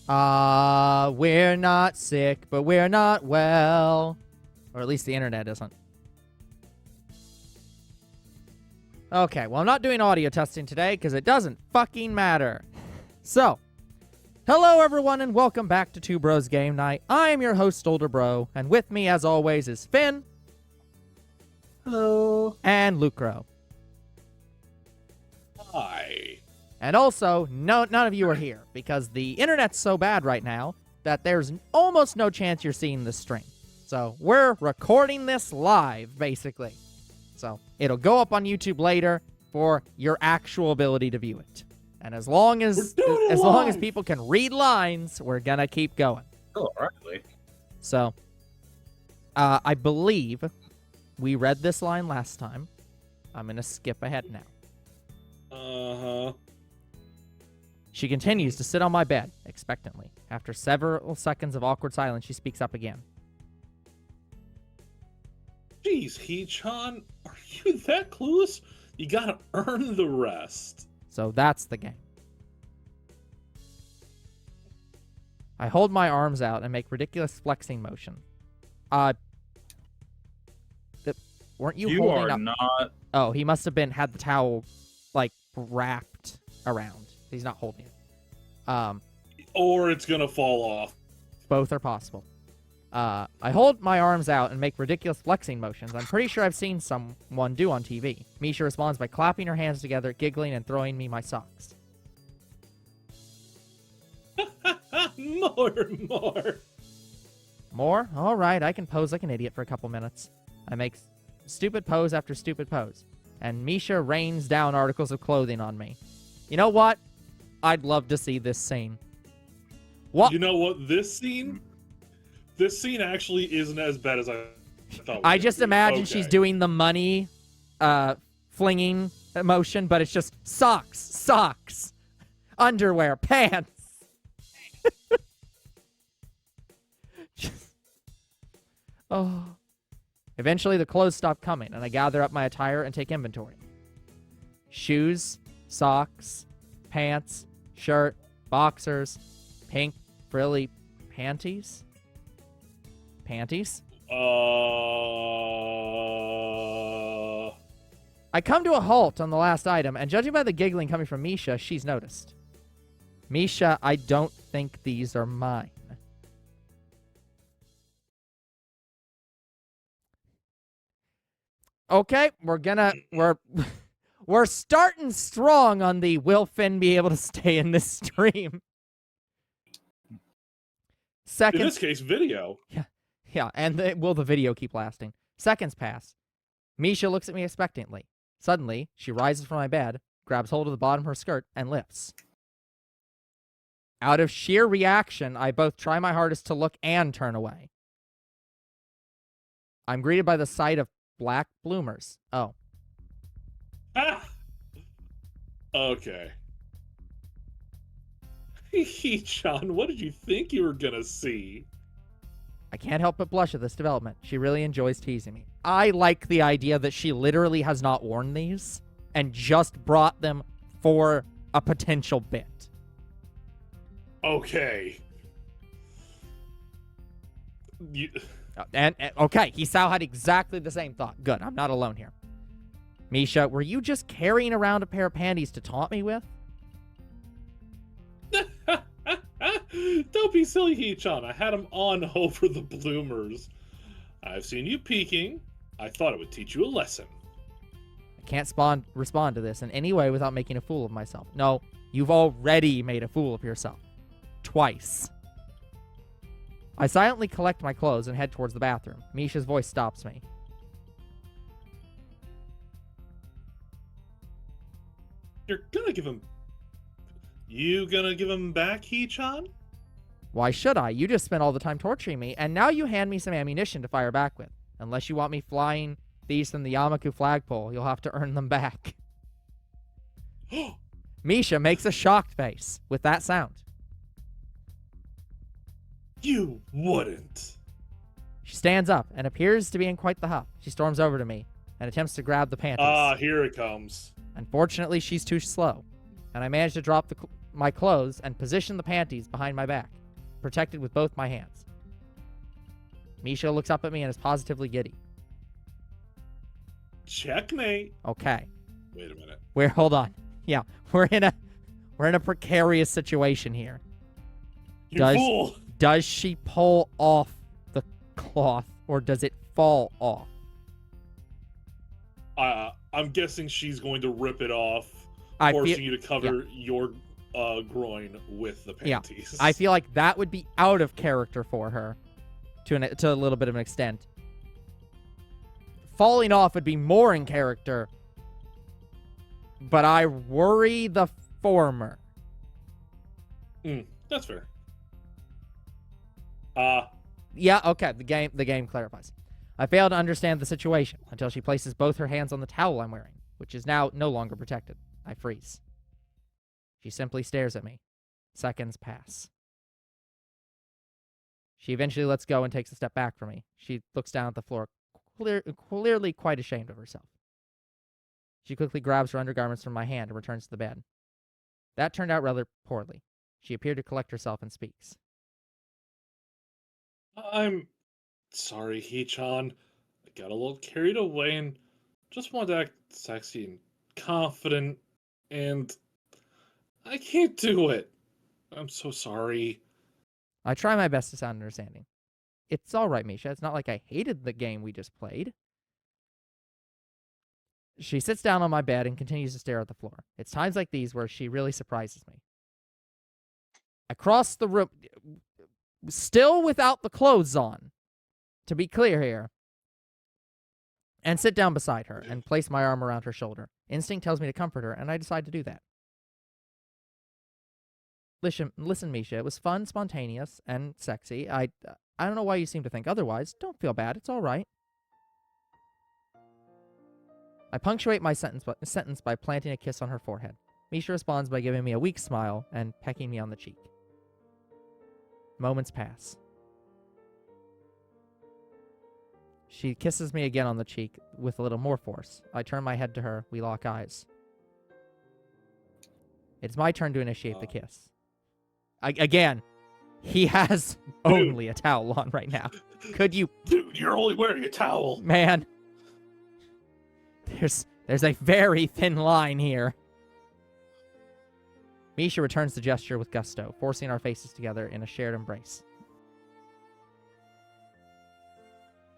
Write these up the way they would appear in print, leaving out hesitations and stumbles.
We're not sick, but we're not well. Or at least the internet isn't. Okay, well, I'm not doing audio testing today because it doesn't fucking matter. So, hello everyone and welcome back to Two Bros Game Night. I am your host, Older Bro, and with me as always is Finn. Hello. And Lucro. Hi. And also, none of you are here because the internet's so bad right now that there's almost no chance you're seeing this stream. So, we're recording this live, basically. So, it'll go up on YouTube later for your actual ability to view it. And as long as people can read lines, we're gonna keep going. Oh, alright. So, I believe we read this line last time. I'm gonna skip ahead now. Uh-huh. She continues to sit on my bed, expectantly. After several seconds of awkward silence, she speaks up again. Jeez, Hee-chan, are you that clueless? You gotta earn the rest. So that's the game. I hold my arms out and make ridiculous flexing motion. Weren't you holding up? Not. Oh, he must have had the towel, like, wrapped around. He's not holding it. Or it's gonna fall off. Both are possible. I hold my arms out and make ridiculous flexing motions I'm pretty sure I've seen someone do on TV. Misha responds by clapping her hands together, giggling, and throwing me my socks. More. More? All right, I can pose like an idiot for a couple minutes. I make stupid pose after stupid pose, and Misha rains down articles of clothing on me. You know what? I'd love to see this scene. What? You know what? This scene actually isn't as bad as I thought. I just imagine she's doing the money flinging motion, but it's just socks, underwear, pants. Oh. Eventually, the clothes stop coming, and I gather up my attire and take inventory. Shoes, socks, pants, shirt, boxers, pink, frilly panties. Panties? I come to a halt on the last item, and judging by the giggling coming from Misha, she's noticed. Misha, I don't think these are mine. Okay, we're starting strong on the will Finn be able to stay in this stream. Seconds. In this case, video. Yeah, and will the video keep lasting? Seconds pass. Misha looks at me expectantly. Suddenly, she rises from my bed, grabs hold of the bottom of her skirt, and lifts. Out of sheer reaction, I both try my hardest to look and turn away. I'm greeted by the sight of black bloomers. Oh. Ah! Okay. Hee-chan, what did you think you were gonna see? I can't help but blush at this development. She really enjoys teasing me. I like the idea that she literally has not worn these and just brought them for a potential bit. Okay. And okay, Hisao had exactly the same thought. Good, I'm not alone here. Misha, were you just carrying around a pair of panties to taunt me with? Don't be silly, Hee-chan. I had them on over the bloomers. I've seen you peeking. I thought it would teach you a lesson. I can't respond to this in any way without making a fool of myself. No, you've already made a fool of yourself. Twice. I silently collect my clothes and head towards the bathroom. Misha's voice stops me. You gonna give him back, Hee-chan? Why should I? You just spent all the time torturing me, and now you hand me some ammunition to fire back with. Unless you want me flying these from the Yamaku flagpole, you'll have to earn them back. Misha makes a shocked face with that sound. You wouldn't. She stands up and appears to be in quite the huff. She storms over to me and attempts to grab the panties. Ah, here it comes. Unfortunately, she's too slow, and I manage to drop my clothes and position the panties behind my back, protected with both my hands. Misha looks up at me and is positively giddy. Checkmate. Okay. Wait a minute. Hold on. Yeah, we're in a precarious situation here. You fool. Does she pull off the cloth or does it fall off? I'm guessing she's going to rip it off, I forcing feel- you to cover your groin with the panties. Yeah, I feel like that would be out of character for her to a little bit of an extent. Falling off would be more in character, but I worry the former. That's fair. Yeah, okay, the game clarifies. I fail to understand the situation until she places both her hands on the towel I'm wearing, which is now no longer protected. I freeze. She simply stares at me. Seconds pass. She eventually lets go and takes a step back from me. She looks down at the floor, clearly quite ashamed of herself. She quickly grabs her undergarments from my hand and returns to the bed. That turned out rather poorly. She appeared to collect herself and speaks. I'm sorry, Hee-chan. I got a little carried away and just wanted to act sexy and confident, and I can't do it. I'm so sorry. I try my best to sound understanding. It's all right, Misha. It's not like I hated the game we just played. She sits down on my bed and continues to stare at the floor. It's times like these where she really surprises me. I cross the room, still without the clothes on, to be clear here, and sit down beside her and place my arm around her shoulder. Instinct tells me to comfort her, and I decide to do that. Listen, Misha, it was fun, spontaneous, and sexy. I don't know why you seem to think otherwise. Don't feel bad. It's all right. I punctuate my sentence by planting a kiss on her forehead. Misha responds by giving me a weak smile and pecking me on the cheek. Moments pass. She kisses me again on the cheek with a little more force. I turn my head to her. We lock eyes. It's my turn to initiate the kiss. Again, he has only a towel on right now. Could you... Dude, you're only wearing a towel. Man. There's a very thin line here. Misha returns the gesture with gusto, forcing our faces together in a shared embrace.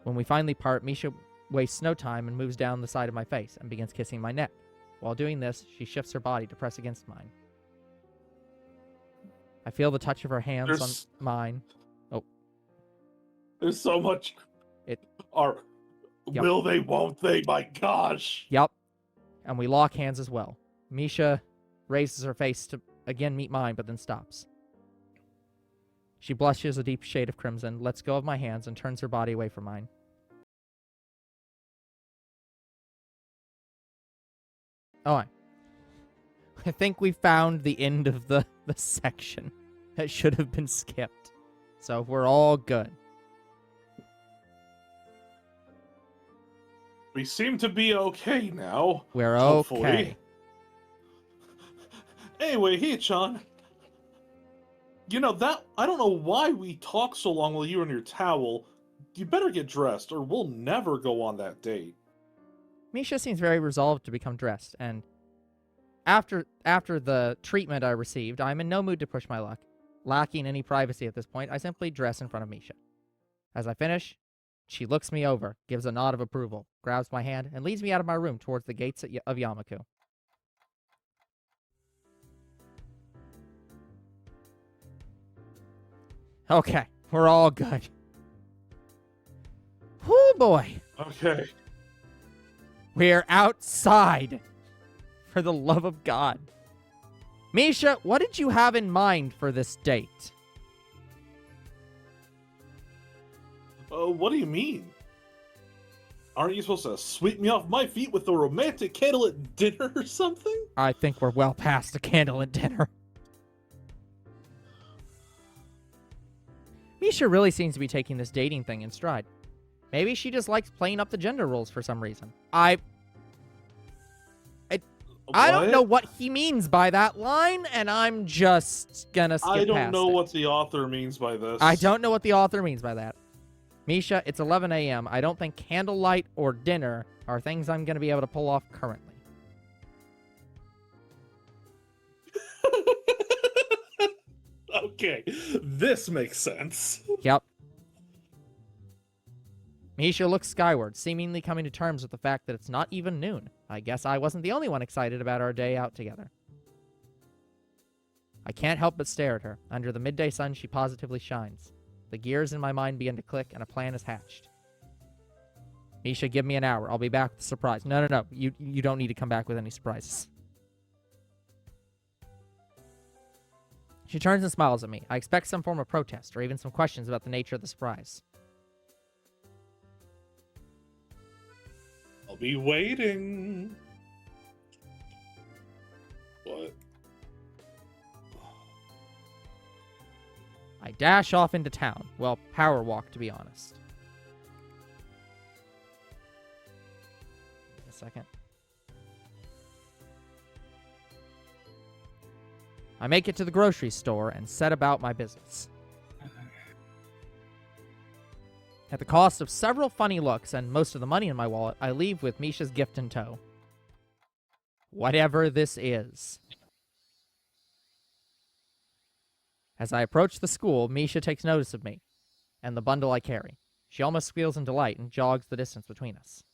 When we finally part, Misha wastes no time and moves down the side of my face and begins kissing my neck. While doing this, she shifts her body to press against mine. I feel the touch of her hands on mine. Oh. There's so much... Yep. Will they, won't they? My gosh. Yep. And we lock hands as well. Misha raises her face to again meet mine, but then stops. She blushes a deep shade of crimson, lets go of my hands, and turns her body away from mine. Oh, I think we found the end of the section that should have been skipped. So we're all good. We seem to be okay now. We're hopefully. Okay. Anyway, Hee-chan. You know, I don't know why we talk so long while you're in your towel. You better get dressed, or we'll never go on that date. Misha seems very resolved to become dressed, and after the treatment I received, I'm in no mood to push my luck. Lacking any privacy at this point, I simply dress in front of Misha. As I finish, she looks me over, gives a nod of approval, grabs my hand, and leads me out of my room towards the gates of Yamaku. Okay, we're all good. Whoo, boy. Okay. We're outside. For the love of God. Misha, what did you have in mind for this date? What do you mean? Aren't you supposed to sweep me off my feet with a romantic candlelit dinner or something? I think we're well past a candlelit dinner. Misha really seems to be taking this dating thing in stride. Maybe she just likes playing up the gender roles for some reason. I don't know what he means by that line, and I'm just gonna skip past it. I don't know what the author means by this. I don't know what the author means by that. Misha, it's 11 a.m. I don't think candlelight or dinner are things I'm gonna be able to pull off currently. Okay, this makes sense. Yep. Misha looks skyward, seemingly coming to terms with the fact that it's not even noon. I guess I wasn't the only one excited about our day out together. I can't help but stare at her. Under the midday sun, she positively shines. The gears in my mind begin to click, and a plan is hatched. Misha, give me an hour. I'll be back with a surprise. No. You don't need to come back with any surprises. She turns and smiles at me. I expect some form of protest, or even some questions about the nature of the surprise. I'll be waiting. What? I dash off into town. Well, power walk, to be honest. A second. I make it to the grocery store and set about my business. At the cost of several funny looks and most of the money in my wallet, I leave with Misha's gift in tow. Whatever this is. As I approach the school, Misha takes notice of me and the bundle I carry. She almost squeals in delight and jogs the distance between us.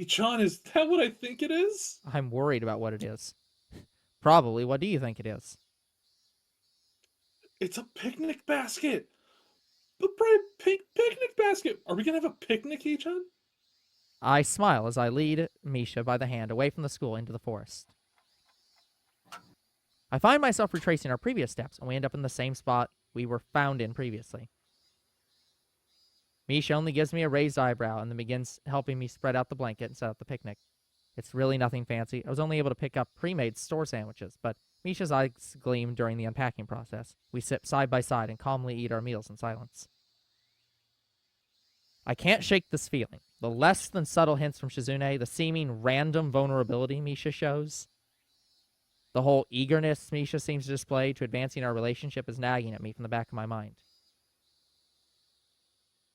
John, is that what I think it is? I'm worried about what it is. Probably. What do you think it is? It's a picnic basket. But Brian, picnic basket. Are we gonna have a picnic, John? I smile as I lead Misha by the hand away from the school into the forest. I find myself retracing our previous steps, and we end up in the same spot we were found in previously. Misha only gives me a raised eyebrow and then begins helping me spread out the blanket and set up the picnic. It's really nothing fancy. I was only able to pick up pre-made store sandwiches, but Misha's eyes gleam during the unpacking process. We sit side by side and calmly eat our meals in silence. I can't shake this feeling. The less than subtle hints from Shizune, the seeming random vulnerability Misha shows, the whole eagerness Misha seems to display to advancing our relationship is nagging at me from the back of my mind.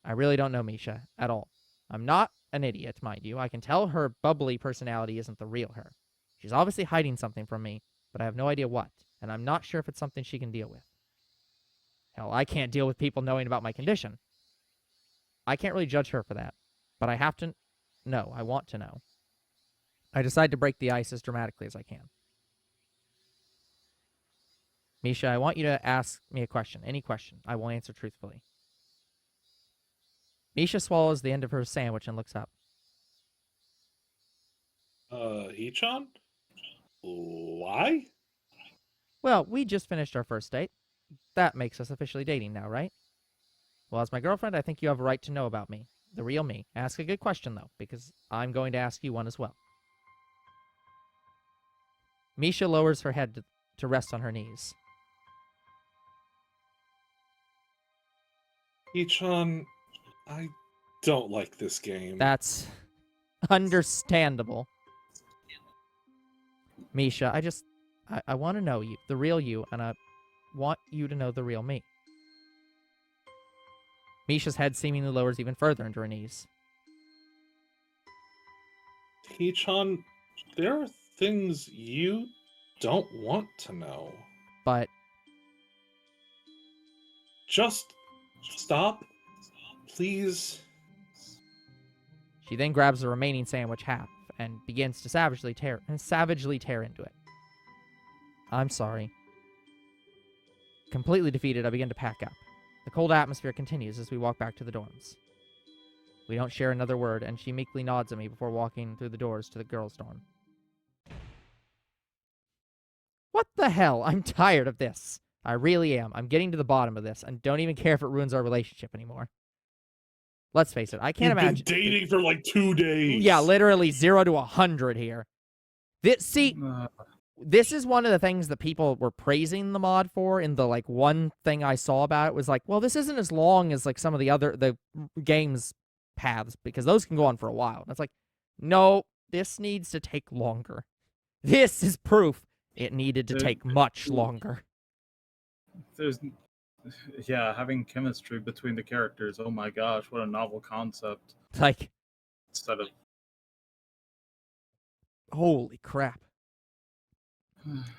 I really don't know Misha at all. I'm not an idiot, mind you. I can tell her bubbly personality isn't the real her. She's obviously hiding something from me, but I have no idea what, and I'm not sure if it's something she can deal with. Hell, I can't deal with people knowing about my condition. I can't really judge her for that, but I have to know. I want to know. I decide to break the ice as dramatically as I can. Misha, I want you to ask me a question. Any question. I will answer truthfully. Misha swallows the end of her sandwich and looks up. Hichan? Why? Well, we just finished our first date. That makes us officially dating now, right? Well, as my girlfriend, I think you have a right to know about me. The real me. Ask a good question, though, because I'm going to ask you one as well. Misha lowers her head to rest on her knees. Hichan, I don't like this game. That's understandable. Misha, I want to know you, the real you, and I want you to know the real me. Misha's head seemingly lowers even further into her knees. Hichan, there are things you don't want to know. But just stop, please. She then grabs the remaining sandwich half and begins to savagely tear into it. I'm sorry. Completely defeated, I begin to pack up. The cold atmosphere continues as we walk back to the dorms. We don't share another word, and she meekly nods at me before walking through the doors to the girls' dorm. What the hell? I'm tired of this. I really am. I'm getting to the bottom of this, and don't even care if it ruins our relationship anymore. Let's face it, I can't imagine. You've been dating for like 2 days. Yeah, literally 0 to 100 here. This is one of the things that people were praising the mod for. In the one thing I saw about it was like, well, this isn't as long as some of the game's paths, because those can go on for a while. And it's like, no, this needs to take longer. This is proof it needed to take much longer. Having chemistry between the characters. Oh my gosh, what a novel concept. Like, Instead of holy crap.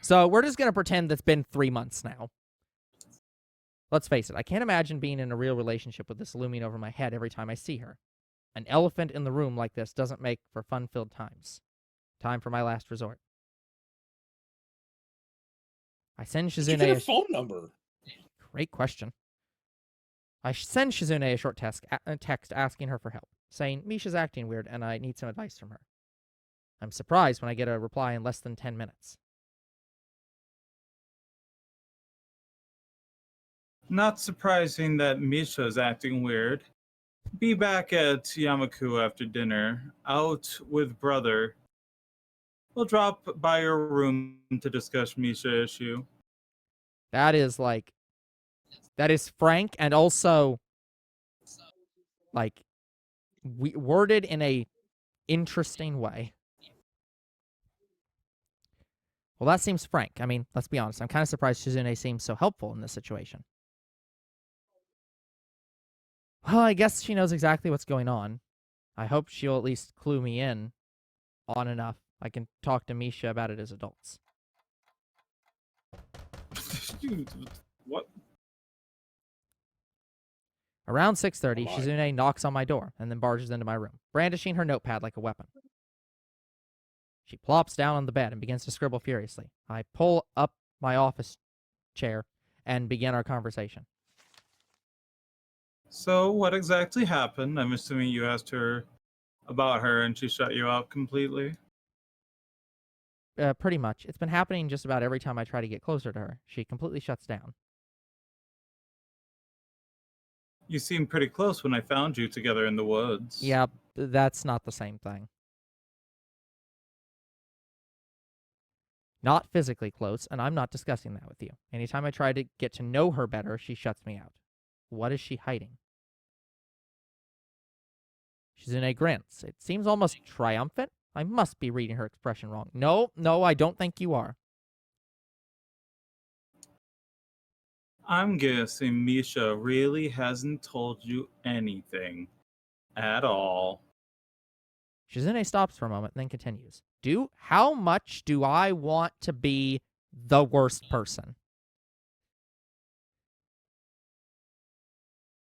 So we're just going to pretend that's been 3 months now. Let's face it, I can't imagine being in a real relationship with this looming over my head every time I see her. An elephant in the room like this doesn't make for fun-filled times. Time for my last resort. I send Did you Shizune get a phone number? Great question. I send Shizune a short text asking her for help, saying Misha's acting weird and I need some advice from her. I'm surprised when I get a reply in less than 10 minutes. not surprising that Misha is acting weird. Be back at Yamaku after dinner, out with brother. We'll drop by your room to discuss Misha issue. That is frank and also like worded in a interesting way. Well, that seems frank. I mean, let's be honest. I'm kind of surprised Shizune seems so helpful in this situation. Well, I guess she knows exactly what's going on. I hope she'll at least clue me in on enough I can talk to Misha about it as adults. What? Around 6:30, Come on. Shizune knocks on my door and then barges into my room, brandishing her notepad like a weapon. She plops down on the bed and begins to scribble furiously. I pull up my office chair and begin our conversation. So, what exactly happened? I'm assuming you asked her about her and she shut you out completely. Pretty much. It's been happening just about every time I try to get closer to her. She completely shuts down. You seemed pretty close when I found you together in the woods. Yeah, that's not the same thing. Not physically close, and I'm not discussing that with you. Anytime I try to get to know her better, she shuts me out. What is she hiding? Shizune grins. It seems almost triumphant. I must be reading her expression wrong. No, I don't think you are. I'm guessing Misha really hasn't told you anything at all. Shizune stops for a moment and then continues. How much do I want to be the worst person?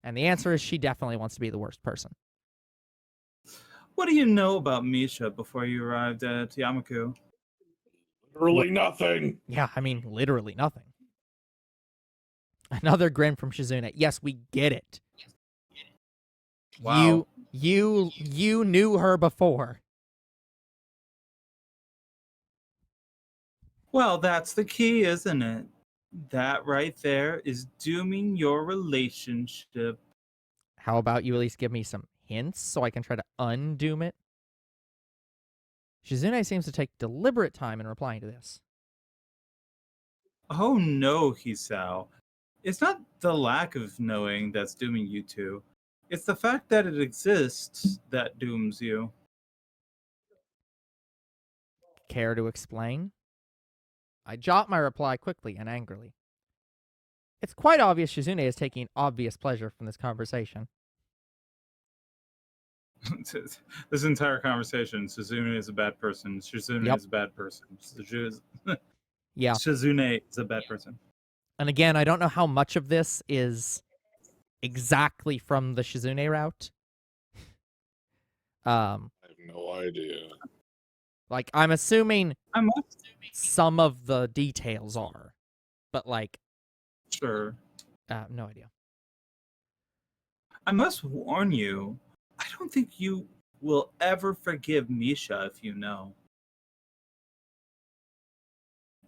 And the answer is she definitely wants to be the worst person. What do you know about Misha before you arrived at Yamaku? Literally nothing. Yeah, I mean, literally nothing. Another grin from Shizune. Yes, we get it. Wow. You knew her before. Well, that's the key, isn't it? That right there is dooming your relationship. How about you at least give me some hints so I can try to undoom it? Shizune seems to take deliberate time in replying to this. Oh no, Hisao. It's not the lack of knowing that's dooming you two. It's the fact that it exists that dooms you. Care to explain? I jot my reply quickly and angrily. It's quite obvious Shizune is taking obvious pleasure from this conversation. This entire conversation, Shizune is a bad person. Shizune is a bad person. Yeah. Shizune is a bad person. And again, I don't know how much of this is exactly from the Shizune route. I have no idea. Like, I'm assuming I must. some of the details are, but like, Sure. no idea. I must warn you, I don't think you will ever forgive Misha if you know.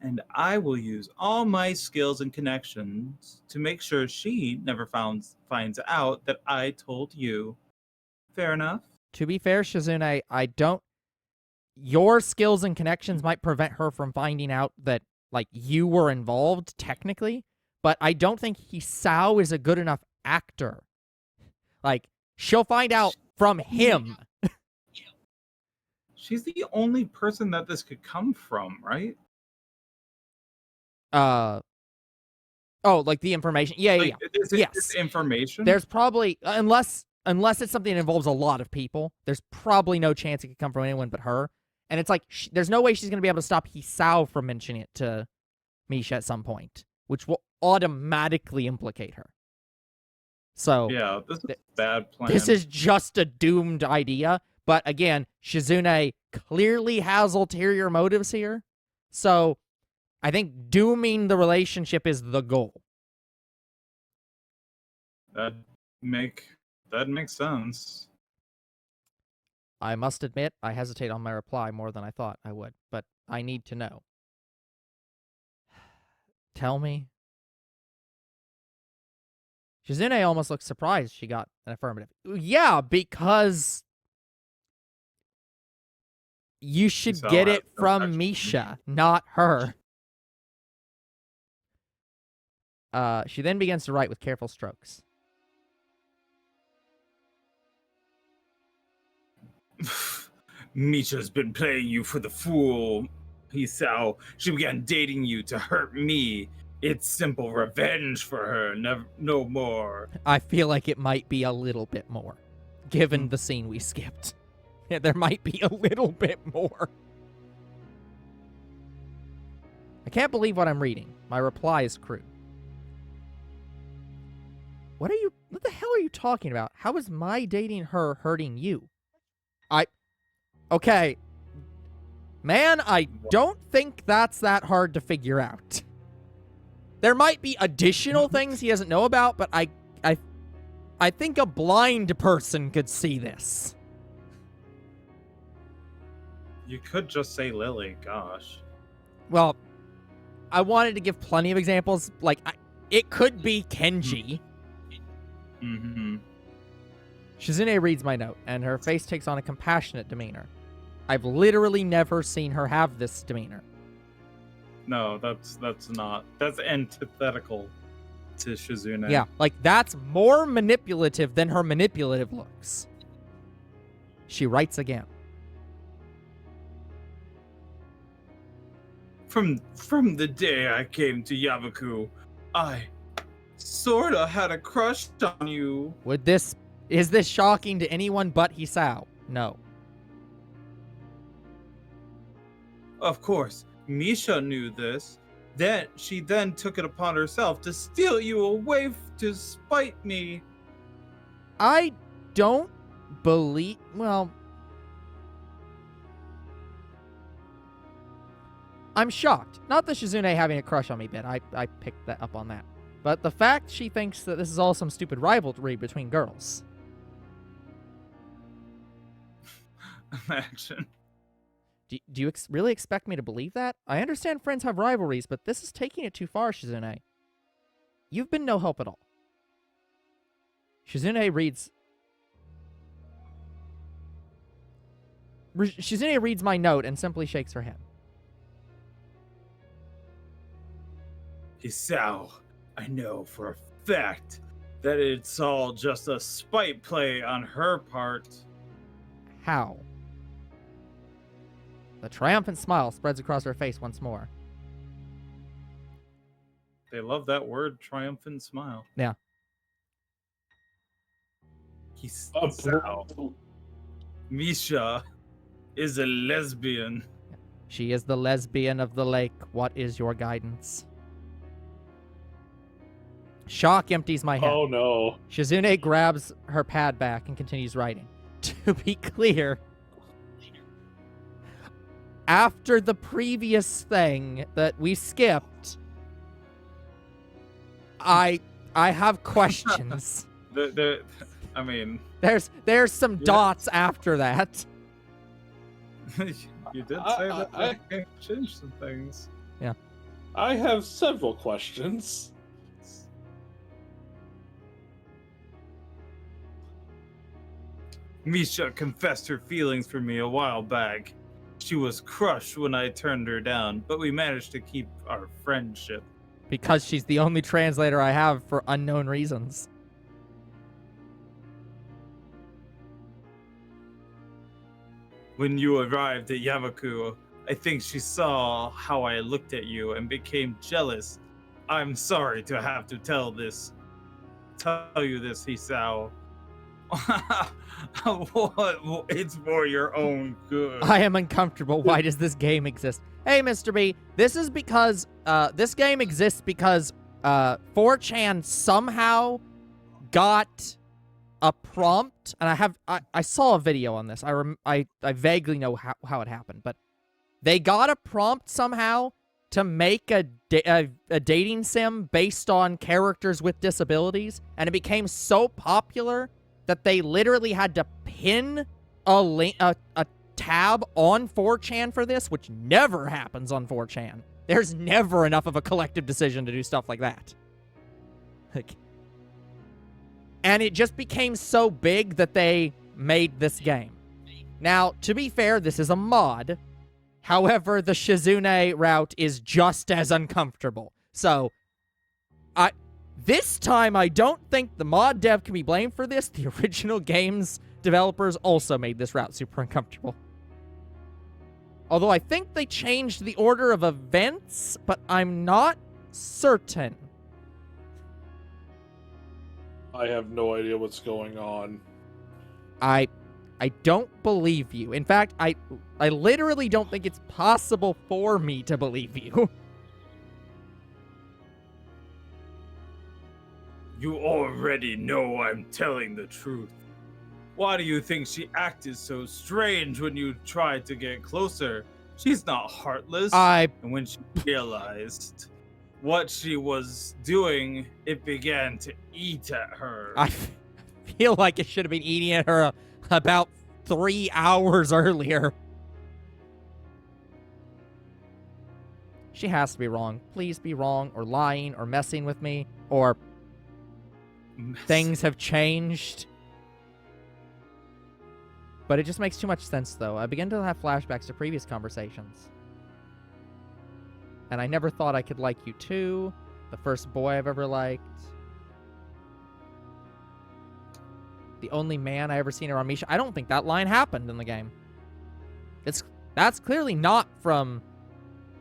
And I will use all my skills and connections to make sure she never finds out that I told you. Fair enough? To be fair, Shizune, I don't... Your skills and connections might prevent her from finding out that, like, you were involved, technically, but I don't think Hisao is a good enough actor. Like, she'll find out from him. she's the only person that this could come from, right? Oh, like the information. Yeah, yeah, Like, yeah. is it Yes. this information? There's probably, unless it's something that involves a lot of people, there's probably no chance it could come from anyone but her. And it's like, there's no way she's going to be able to stop Hisao from mentioning it to Misha at some point, which will automatically implicate her. So, yeah, this is a bad plan. this is just a doomed idea. But again, Shizune clearly has ulterior motives here. So, I think dooming the relationship is the goal. that makes sense. I must admit, I hesitate on my reply more than I thought I would, but I need to know. Tell me. Shizune almost looks surprised she got an affirmative. Yeah, because you should So get I it have no from actual Misha, not her. She then begins to write with careful strokes. Misha's been playing you for the fool. Hisao, she began dating you to hurt me. It's simple revenge for her, never, no more. I feel like it might be a little bit more, given the scene we skipped. Yeah, there might be a little bit more. I can't believe what I'm reading. My reply is crude. What the hell are you talking about? How is my dating her hurting you? Okay. Man, I don't think that's that hard to figure out. There might be additional things he doesn't know about, but I think a blind person could see this. You could just say Lily, gosh. Well, I wanted to give plenty of examples. Like, it could be Kenji. Mm-hmm. Shizune reads my note, and her face takes on a compassionate demeanor. I've literally never seen her have this demeanor. No, that's antithetical to Shizune. Yeah, like, that's more manipulative than her manipulative looks. She writes again. From the day I came to Yamaku, I sorta had a crush on you. Is this shocking to anyone but Hisao? No. Of course, Misha knew this. Then she took it upon herself to steal you away to spite me. I don't believe... Well... I'm shocked. Not the Shizune having a crush on me bit. I picked that up on that. But the fact she thinks that this is all some stupid rivalry between girls. Action. Do you really expect me to believe that? I understand friends have rivalries, but this is taking it too far, Shizune. You've been no help at all. Shizune reads my note and simply shakes her head. Hisao, I know for a fact that it's all just a spite play on her part. How? The triumphant smile spreads across her face once more. They love that word, triumphant smile. Yeah. Hisao. Misha is a lesbian. She is the lesbian of the lake. What is your guidance? Shock empties my head. Oh no. Shizune grabs her pad back and continues writing. To be clear, after the previous thing that we skipped, I have questions. I mean, there's some dots after that. you did say that I can change some things. Yeah. I have several questions. Misha confessed her feelings for me a while back. She was crushed when I turned her down, but we managed to keep our friendship. Because she's the only translator I have for unknown reasons. when you arrived at Yamaku, I think she saw how I looked at you and became jealous. I'm sorry to have to tell you this, Hisao. It's for your own good. I am uncomfortable. Why does this game exist? Hey, Mr. B, this is because, this game exists because, 4chan somehow got a prompt, and I saw a video on this. I vaguely know how it happened, but they got a prompt somehow to make a dating sim based on characters with disabilities, and it became so popular that they literally had to pin a tab on 4chan for this, which never happens on 4chan. There's never enough of a collective decision to do stuff like that. And it just became so big that they made this game. Now, to be fair, this is a mod. However, the Shizune route is just as uncomfortable. So, this time, I don't think the mod dev can be blamed for this. The original game's developers also made this route super uncomfortable. Although I think they changed the order of events, but I'm not certain. I have no idea what's going on. I don't believe you. In fact, I literally don't think it's possible for me to believe you. You already know I'm telling the truth. Why do you think she acted so strange when you tried to get closer? She's not heartless. And when she realized what she was doing, it began to eat at her. I feel like it should have been eating at her about 3 hours earlier. She has to be wrong. Please be wrong, or lying, or messing with me, or things have changed. But it just makes too much sense, though. I begin to have flashbacks to previous conversations. And I never thought I could like you too. The first boy I've ever liked. The only man I ever seen around Misha. I don't think that line happened in the game. That's clearly not from,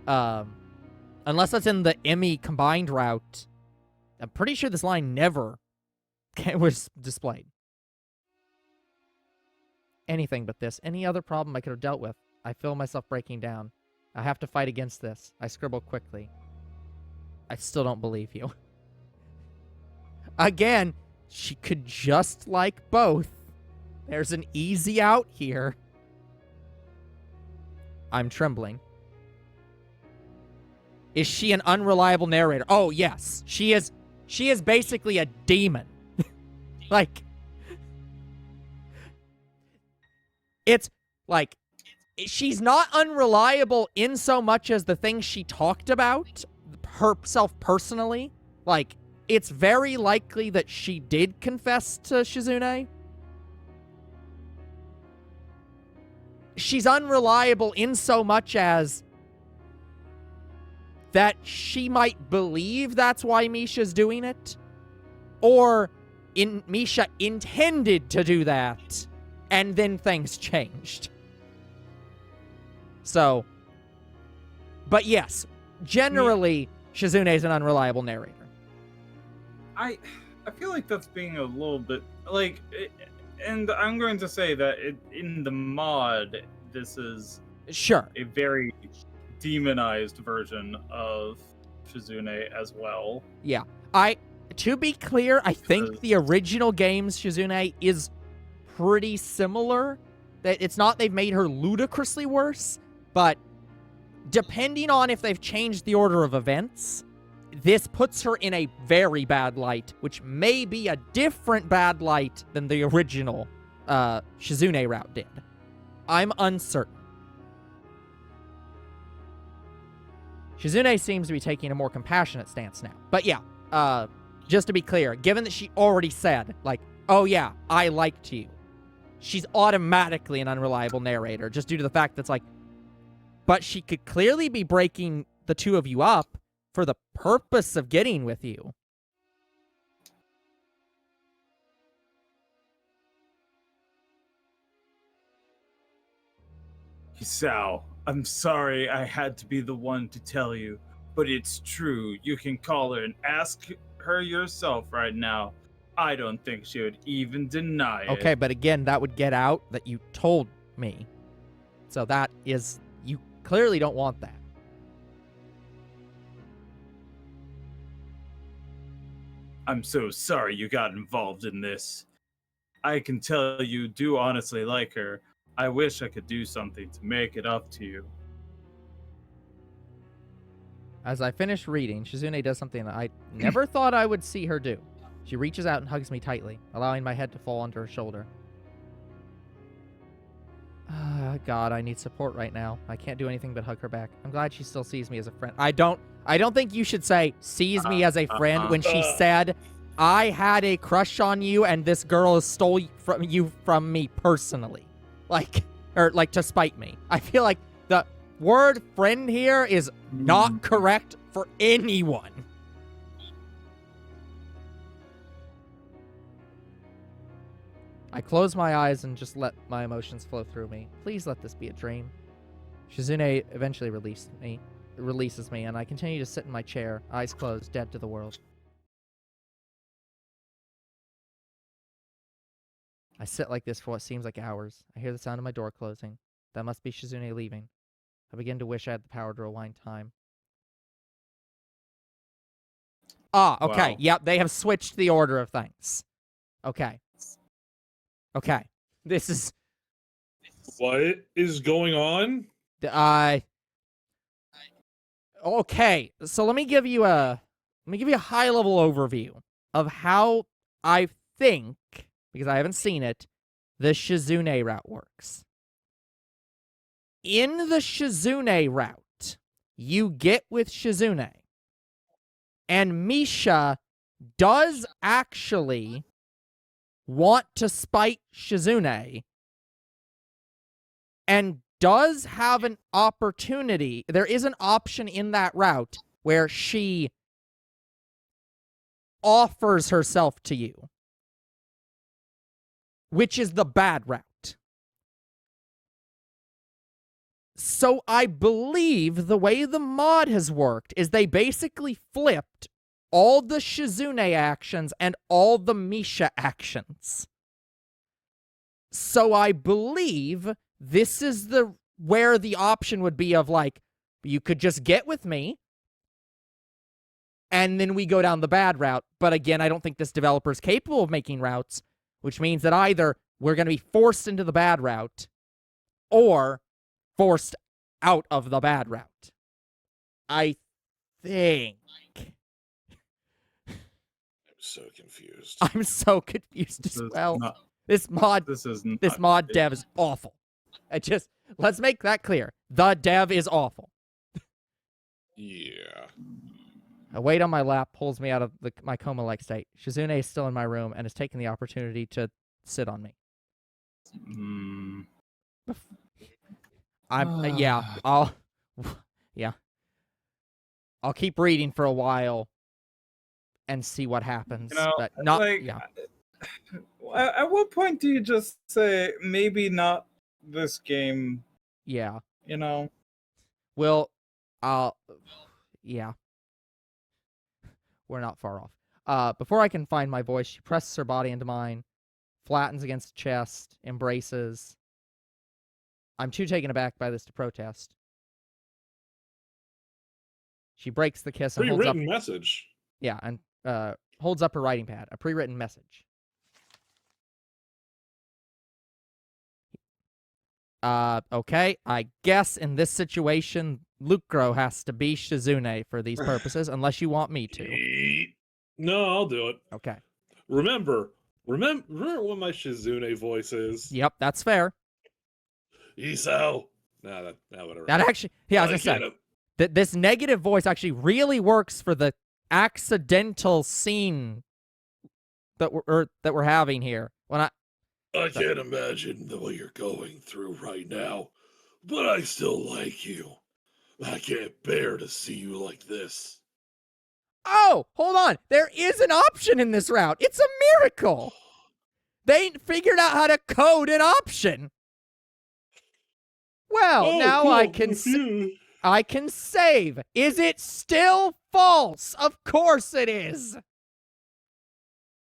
unless that's in the Emmy combined route. I'm pretty sure this line never was displayed. Anything but this. Any other problem I could have dealt with. I feel myself breaking down. I have to fight against this. I scribble quickly. I still don't believe you. Again, she could just like both. There's an easy out here. I'm trembling. Is she an unreliable narrator? Oh, yes. She is basically a demon. Like, it's like, she's not unreliable in so much as the things she talked about herself personally. Like, it's very likely that she did confess to Shizune. She's unreliable in so much as that she might believe that's why Misha's doing it, or Misha intended to do that, and then things changed. So, but yes, generally, Shizune's an unreliable narrator. I feel like that's being a little bit, like, and I'm going to say that in the mod, this is sure a very demonized version of Shizune as well. Yeah. To be clear, I think the original game's Shizune is pretty similar. That it's not they've made her ludicrously worse, but depending on if they've changed the order of events, this puts her in a very bad light, which may be a different bad light than the original Shizune route did. I'm uncertain. Shizune seems to be taking a more compassionate stance now. But yeah, just to be clear, given that she already said, like, oh yeah, I liked you, she's automatically an unreliable narrator, just due to the fact that's like, but she could clearly be breaking the two of you up for the purpose of getting with you. Sal, I'm sorry I had to be the one to tell you, but it's true. You can call her and ask her yourself right now. I don't think she would even deny it. Okay, but again, that would get out that you told me. So that is, you clearly don't want that. I'm so sorry you got involved in this. I can tell you do honestly like her. I wish I could do something to make it up to you. As I finish reading, Shizune does something that I never thought I would see her do. She reaches out and hugs me tightly, allowing my head to fall onto her shoulder. God, I need support right now. I can't do anything but hug her back. I'm glad she still sees me as a friend. I don't think you should say sees me as a friend when she said, I had a crush on you and this girl stole you from me personally. Like to spite me. I feel like the word friend here is not correct for anyone. I close my eyes and just let my emotions flow through me. Please let this be a dream. Shizune eventually releases me, and I continue to sit in my chair, eyes closed, dead to the world. I sit like this for what seems like hours. I hear the sound of my door closing. That must be Shizune leaving. I begin to wish I had the power to rewind time. Ah, okay. Wow. Yep, they have switched the order of things. Okay. Okay. This is... What is going on? Okay, so let me give you a high-level overview of how I think, because I haven't seen it, the Shizune route works. In the Shizune route, you get with Shizune, and Misha does actually want to spite Shizune, and does have an opportunity. There is an option in that route where she offers herself to you, which is the bad route. So I believe the way the mod has worked is they basically flipped all the Shizune actions and all the Misha actions. So I believe this is where the option would be of, like, you could just get with me, and then we go down the bad route. But again, I don't think this developer is capable of making routes, which means that either we're going to be forced into the bad route, or forced out of the bad route. I think. I'm so confused. I'm so confused as well. This mod dev is awful. Let's make that clear. The dev is awful. Yeah. A weight on my lap pulls me out of my coma-like state. Shizune is still in my room and has taken the opportunity to sit on me. I'll keep reading for a while and see what happens. But not, At what point do you just say, maybe not this game? Yeah. You know? Well, yeah. We're not far off. Before I can find my voice, she presses her body into mine, flattens against the chest, embraces. I'm too taken aback by this to protest. She breaks the kiss and holds up... Pre-written message. Yeah, and holds up her writing pad. A pre-written message. Okay, I guess in this situation, Lucro has to be Shizune for these purposes, unless you want me to. No, I'll do it. Okay. Remember what my Shizune voice is? Yep, that's fair. Isao. Nah, whatever. That actually, yeah, as I said, this negative voice actually really works for the accidental scene that we're having here. I can't imagine what you're going through right now, but I still like you. I can't bear to see you like this. Oh, hold on. There is an option in this route. It's a miracle. They figured out how to code an option. Well, now cool. I can save. Is it still false? Of course it is.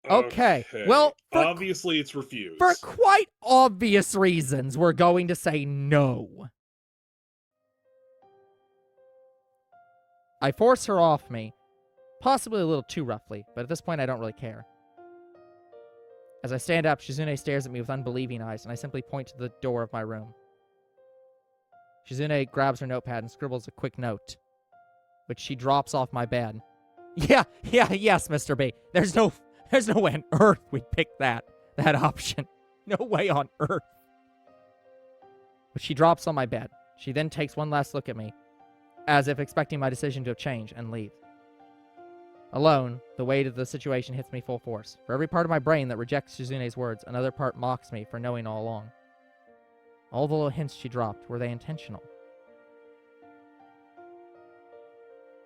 Okay. Well, obviously it's refused. for quite obvious reasons, we're going to say no. I force her off me, possibly a little too roughly, but at this point I don't really care. As I stand up, Shizune stares at me with unbelieving eyes, and I simply point to the door of my room. Shizune grabs her notepad and scribbles a quick note, which she drops off my bed. Yes, Mr. B. There's no way on earth we'd pick that option. No way on earth. But she drops on my bed. She then takes one last look at me, as if expecting my decision to have changed, and leaves. Alone, the weight of the situation hits me full force. For every part of my brain that rejects Shizune's words, another part mocks me for knowing all along. All the little hints she dropped, were they intentional?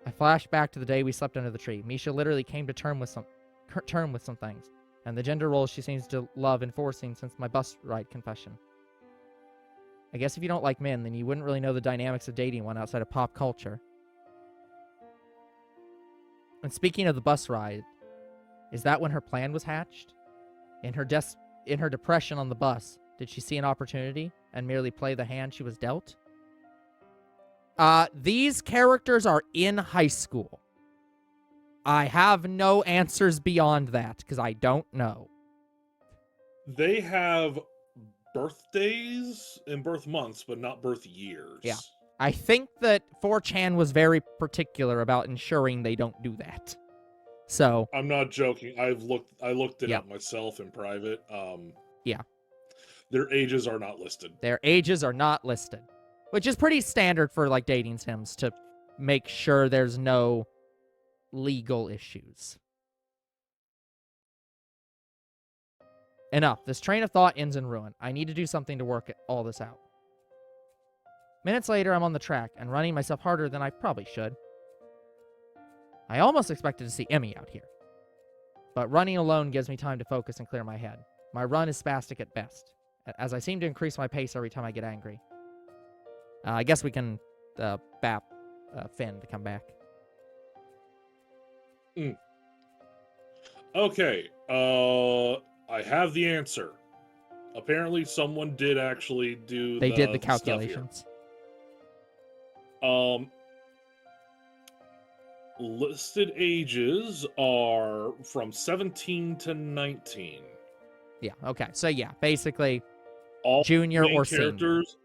I flash back to the day we slept under the tree. Misha literally came to term with some things, and the gender roles she seems to love enforcing since my bus ride confession. I guess if you don't like men, then you wouldn't really know the dynamics of dating one outside of pop culture. And speaking of the bus ride, is that when her plan was hatched? In her depression on the bus, did she see an opportunity and merely play the hand she was dealt? These characters are in high school. I have no answers beyond that, because I don't know. They have birthdays and birth months, but not birth years. Yeah. I think that 4chan was very particular about ensuring they don't do that. So I'm not joking. I looked it up myself in private. Yeah. Their ages are not listed. Their ages are not listed, which is pretty standard for like dating sims to make sure there's no legal issues. Enough. This train of thought ends in ruin. I need to do something to work all this out. Minutes later, I'm on the track and running myself harder than I probably should. I almost expected to see Emmy out here, but running alone gives me time to focus and clear my head. My run is spastic at best, as I seem to increase my pace every time I get angry. I guess we can bap Finn to come back. Okay, I have the answer. Apparently someone did actually do They did the stuff here. calculations. Listed ages are from 17 to 19. Yeah, okay. So yeah, basically All junior main or senior. characters,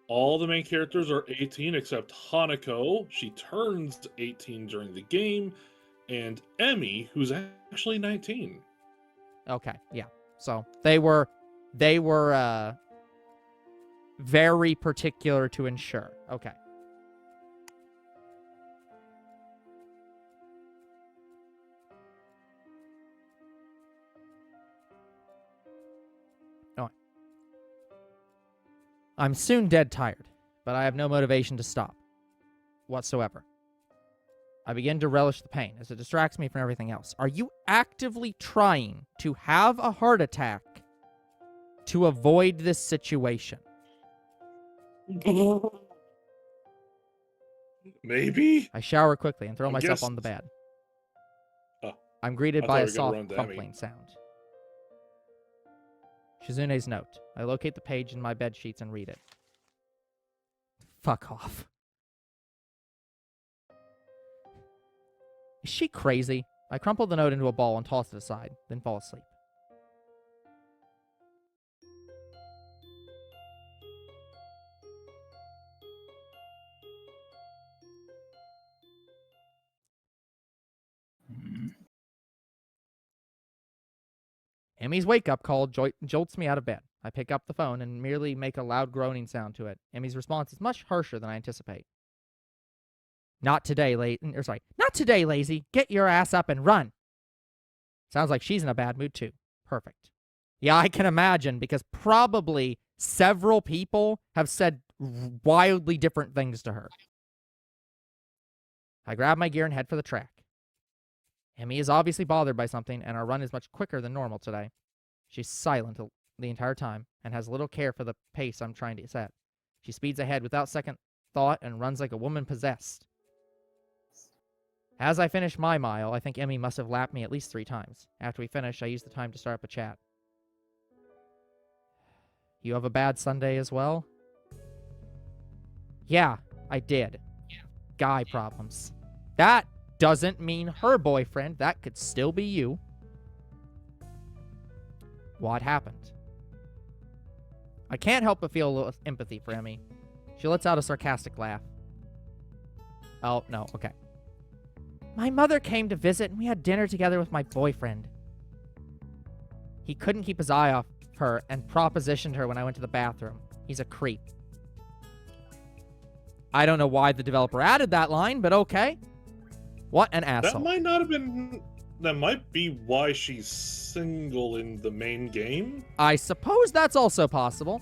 all the main characters are 18 except Hanako. She turns 18 during the game, and Emmy, who's actually 19. Okay, yeah. So they were very particular to ensure. Okay. I'm soon dead tired, but I have no motivation to stop whatsoever. I begin to relish the pain as it distracts me from everything else. Are you actively trying to have a heart attack to avoid this situation? Maybe? I shower quickly and throw I myself guess- on the bed. Oh, I'm greeted I by thought a we were gonna soft run to Emmy. crumpling sound. Shizune's note. I locate the page in my bed sheets and read it. Fuck off. Is she crazy? I crumple the note into a ball and toss it aside, then fall asleep. Emmy's wake-up call jolts me out of bed. I pick up the phone and merely make a loud groaning sound to it. Emmy's response is much harsher than I anticipate. Not today, lazy. Get your ass up and run. Sounds like she's in a bad mood too. Perfect. Yeah, I can imagine, because probably several people have said wildly different things to her. I grab my gear and head for the track. Emmy is obviously bothered by something, and our run is much quicker than normal today. She's silent the entire time and has little care for the pace I'm trying to set. She speeds ahead without second thought and runs like a woman possessed. As I finish my mile, I think Emmy must have lapped me at least 3 times. After we finish, I use the time to start up a chat. You have a bad Sunday as well? Yeah, I did. Guy problems. That doesn't mean her boyfriend. That could still be you. What happened? I can't help but feel a little empathy for Emmy. She lets out a sarcastic laugh. Oh, no, okay. My mother came to visit and we had dinner together with my boyfriend. He couldn't keep his eye off her and propositioned her when I went to the bathroom. He's a creep. I don't know why the developer added that line, but okay. What an asshole. That might not have been... That might be why she's single in the main game. I suppose that's also possible.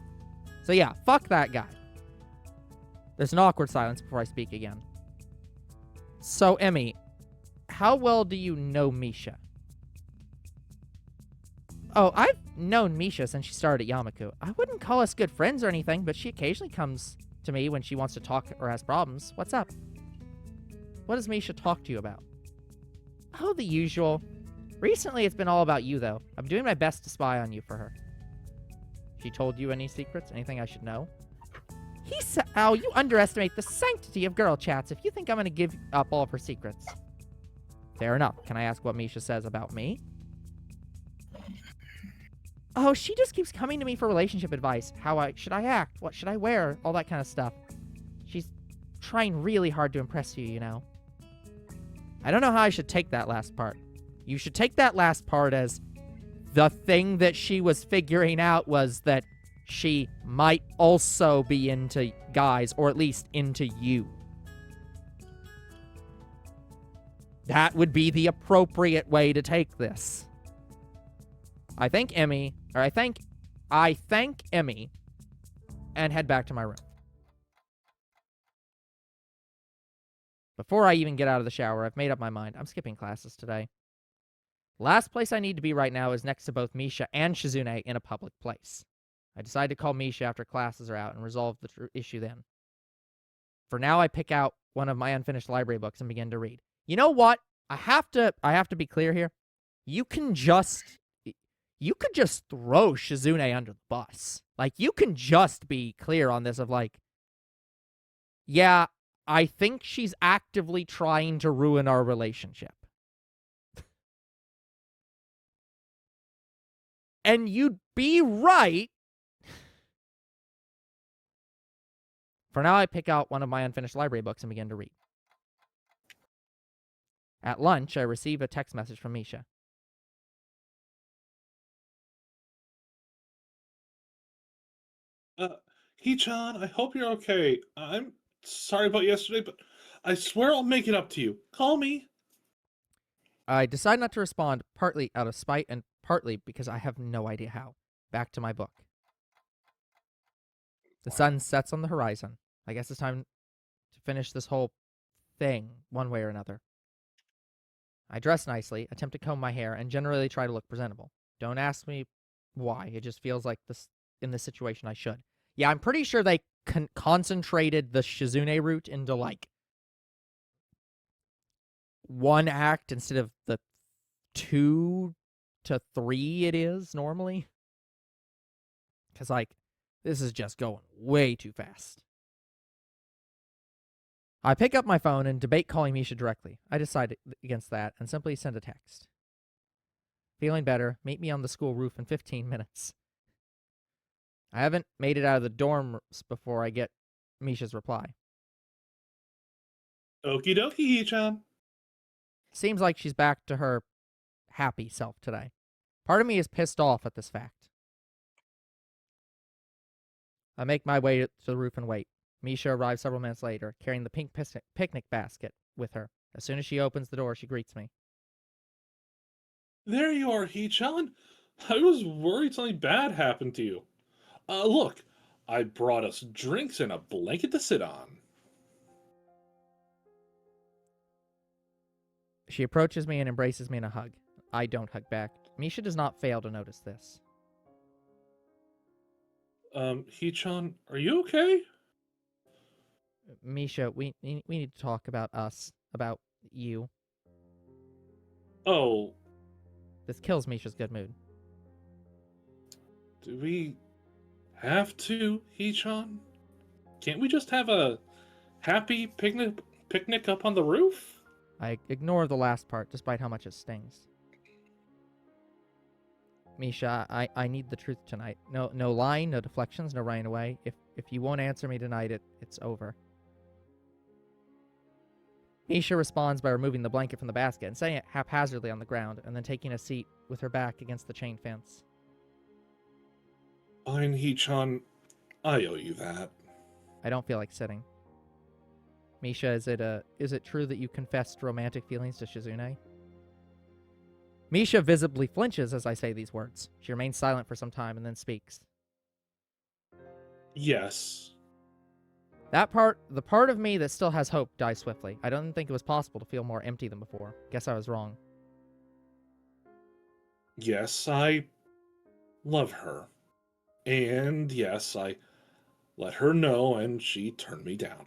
So yeah, fuck that guy. There's an awkward silence before I speak again. So, Emmy, how well do you know Misha? Oh, I've known Misha since she started at Yamaku. I wouldn't call us good friends or anything, but she occasionally comes to me when she wants to talk or has problems. What's up? What does Misha talk to you about? Oh, the usual. Recently, it's been all about you, though. I'm doing my best to spy on you for her. She told you any secrets? Anything I should know? Oh, you underestimate the sanctity of girl chats if you think I'm going to give up all of her secrets. Fair enough. Can I ask what Misha says about me? Oh, she just keeps coming to me for relationship advice. Should I act? What should I wear? All that kind of stuff. She's trying really hard to impress you, you know. I don't know how I should take that last part. You should take that last part as the thing that she was figuring out was that she might also be into guys, or at least into you. That would be the appropriate way to take this. I thank Emmy and head back to my room. Before I even get out of the shower, I've made up my mind. I'm skipping classes today. Last place I need to be right now is next to both Misha and Shizune in a public place. I decide to call Misha after classes are out and resolve the issue then. For now, I pick out one of my unfinished library books and begin to read. You know what? I have to be clear here. You could just throw Shizune under the bus. Like, you can just be clear on this of like, yeah, I think she's actively trying to ruin our relationship. And you'd be right. For now, I pick out one of my unfinished library books and begin to read. At lunch, I receive a text message from Misha. Hee-chan, I hope you're okay. I'm sorry about yesterday, but I swear I'll make it up to you. Call me. I decide not to respond, partly out of spite and partly because I have no idea how. Back to my book. The sun sets on the horizon. I guess it's time to finish this whole thing, one way or another. I dress nicely, attempt to comb my hair, and generally try to look presentable. Don't ask me why. It just feels like this in this situation I should. Yeah, I'm pretty sure they concentrated the Shizune route into, like, one act instead of the 2 to 3 it is normally. Because, like, this is just going way too fast. I pick up my phone and debate calling Misha directly. I decide against that and simply send a text. Feeling better, meet me on the school roof in 15 minutes. I haven't made it out of the dorms before I get Misha's reply. Okie dokie, Hee-chan. Seems like she's back to her happy self today. Part of me is pissed off at this fact. I make my way to the roof and wait. Misha arrives several minutes later, carrying the pink picnic basket with her. As soon as she opens the door, she greets me. There you are, Hee-chan. I was worried something bad happened to you. Look, I brought us drinks and a blanket to sit on. She approaches me and embraces me in a hug. I don't hug back. Misha does not fail to notice this. Hee-chan, are you okay? Misha, we need to talk about us, about you. Oh, This kills Misha's good mood. do we have to, Hichan? Can't we just have a happy picnic up on the roof? I ignore the last part, despite how much it stings. Misha, I need the truth tonight. No lying, no deflections, no running away. If you won't answer me tonight, it's over. Misha responds by removing the blanket from the basket and setting it haphazardly on the ground, and then taking a seat with her back against the chain fence. Fine, Hichan. I owe you that. I don't feel like sitting. Misha, is it true that you confessed romantic feelings to Shizune? Misha visibly flinches as I say these words. She remains silent for some time and then speaks. Yes. The part of me that still has hope dies swiftly. I don't think it was possible to feel more empty than before. Guess I was wrong. Yes, I love her. And yes, I let her know and she turned me down.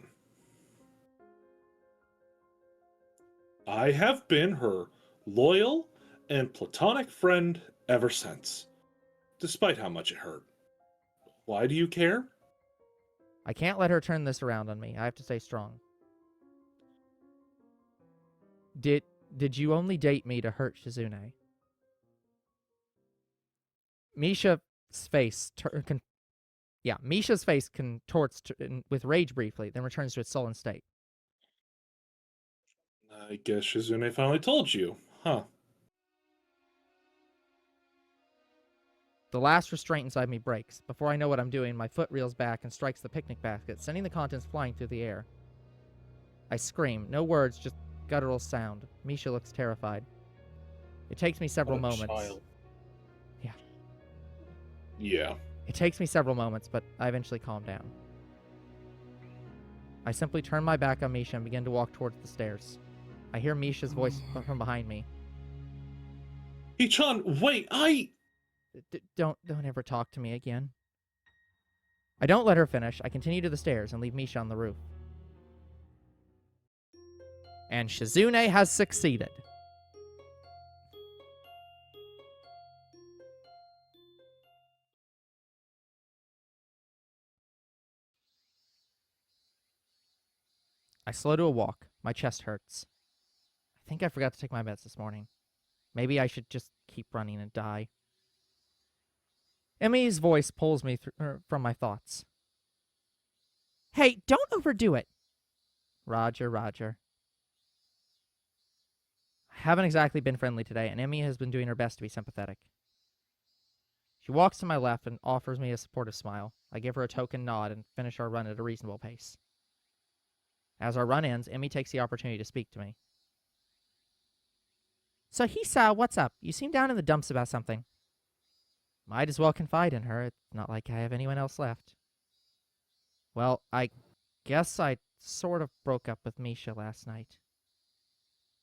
I have been her loyal and platonic friend ever since, despite how much it hurt. Why do you care? I can't let her turn this around on me. I have to stay strong. Did you only date me to hurt Shizune? Misha's face contorts with rage briefly, then returns to its sullen state. I guess Shizune finally told you, huh? The last restraint inside me breaks. Before I know what I'm doing, my foot reels back and strikes the picnic basket, sending the contents flying through the air. I scream. No words, just guttural sound. Misha looks terrified. It takes me several moments. Child. Yeah. Yeah. It takes me several moments, but I eventually calm down. I simply turn my back on Misha and begin to walk towards the stairs. I hear Misha's voice from behind me. Hichan, wait, Don't ever talk to me again. I don't let her finish. I continue to the stairs and leave Misha on the roof. And Shizune has succeeded. I slow to a walk. My chest hurts. I think I forgot to take my meds this morning. Maybe I should just keep running and die. Emmy's voice pulls me from my thoughts. Hey, don't overdo it. Roger. I haven't exactly been friendly today, and Emmy has been doing her best to be sympathetic. She walks to my left and offers me a supportive smile. I give her a token nod and finish our run at a reasonable pace. As our run ends, Emmy takes the opportunity to speak to me. So Hisa, what's up? You seem down in the dumps about something. Might as well confide in her. It's not like I have anyone else left. Well, I guess I sort of broke up with Misha last night.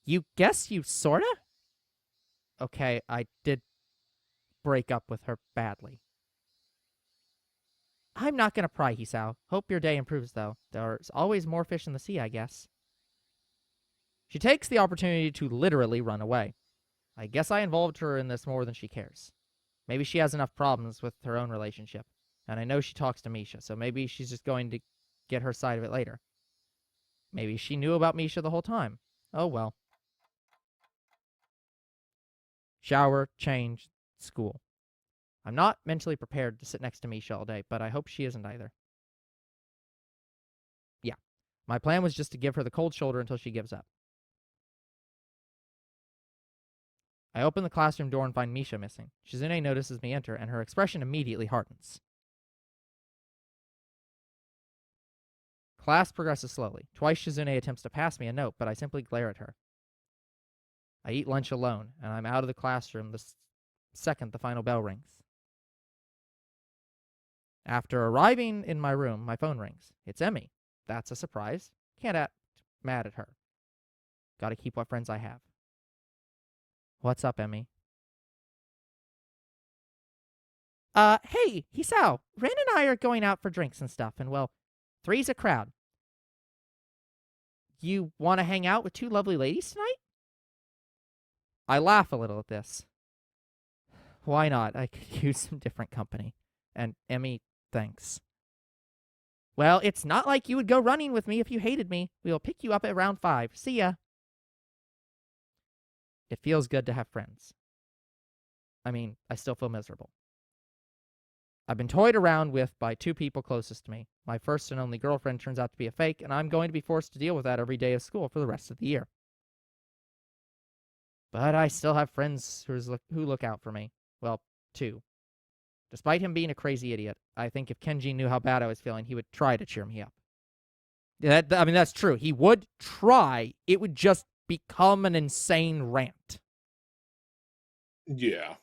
You guess you sorta? Okay, I did break up with her badly. I'm not gonna pry, Hisao. Hope your day improves, though. There's always more fish in the sea, I guess. She takes the opportunity to literally run away. I guess I involved her in this more than she cares. Maybe she has enough problems with her own relationship. And I know she talks to Misha, so maybe she's just going to get her side of it later. Maybe she knew about Misha the whole time. Oh well. Shower, change, school. I'm not mentally prepared to sit next to Misha all day, but I hope she isn't either. Yeah, my plan was just to give her the cold shoulder until she gives up. I open the classroom door and find Misha missing. Shizune notices me enter, and her expression immediately hardens. Class progresses slowly. Twice Shizune attempts to pass me a note, but I simply glare at her. I eat lunch alone, and I'm out of the classroom the second the final bell rings. After arriving in my room, my phone rings. It's Emmy. That's a surprise. Can't act mad at her. Gotta keep what friends I have. What's up, Emmy? Hey, Hisao. Ren and I are going out for drinks and stuff, and well, three's a crowd. you want to hang out with two lovely ladies tonight? I laugh a little at this. Why not? I could use some different company. And Emmy, thanks. Well, it's not like you would go running with me if you hated me. We'll pick you up at round 5. See ya. It feels good to have friends. I mean, I still feel miserable. I've been toyed around with by 2 people closest to me. My first and only girlfriend turns out to be a fake, and I'm going to be forced to deal with that every day of school for the rest of the year. But I still have friends who look out for me. Well, 2. Despite him being a crazy idiot, I think if Kenji knew how bad I was feeling, he would try to cheer me up. That's true. He would try. It would just become an insane rant. Yeah.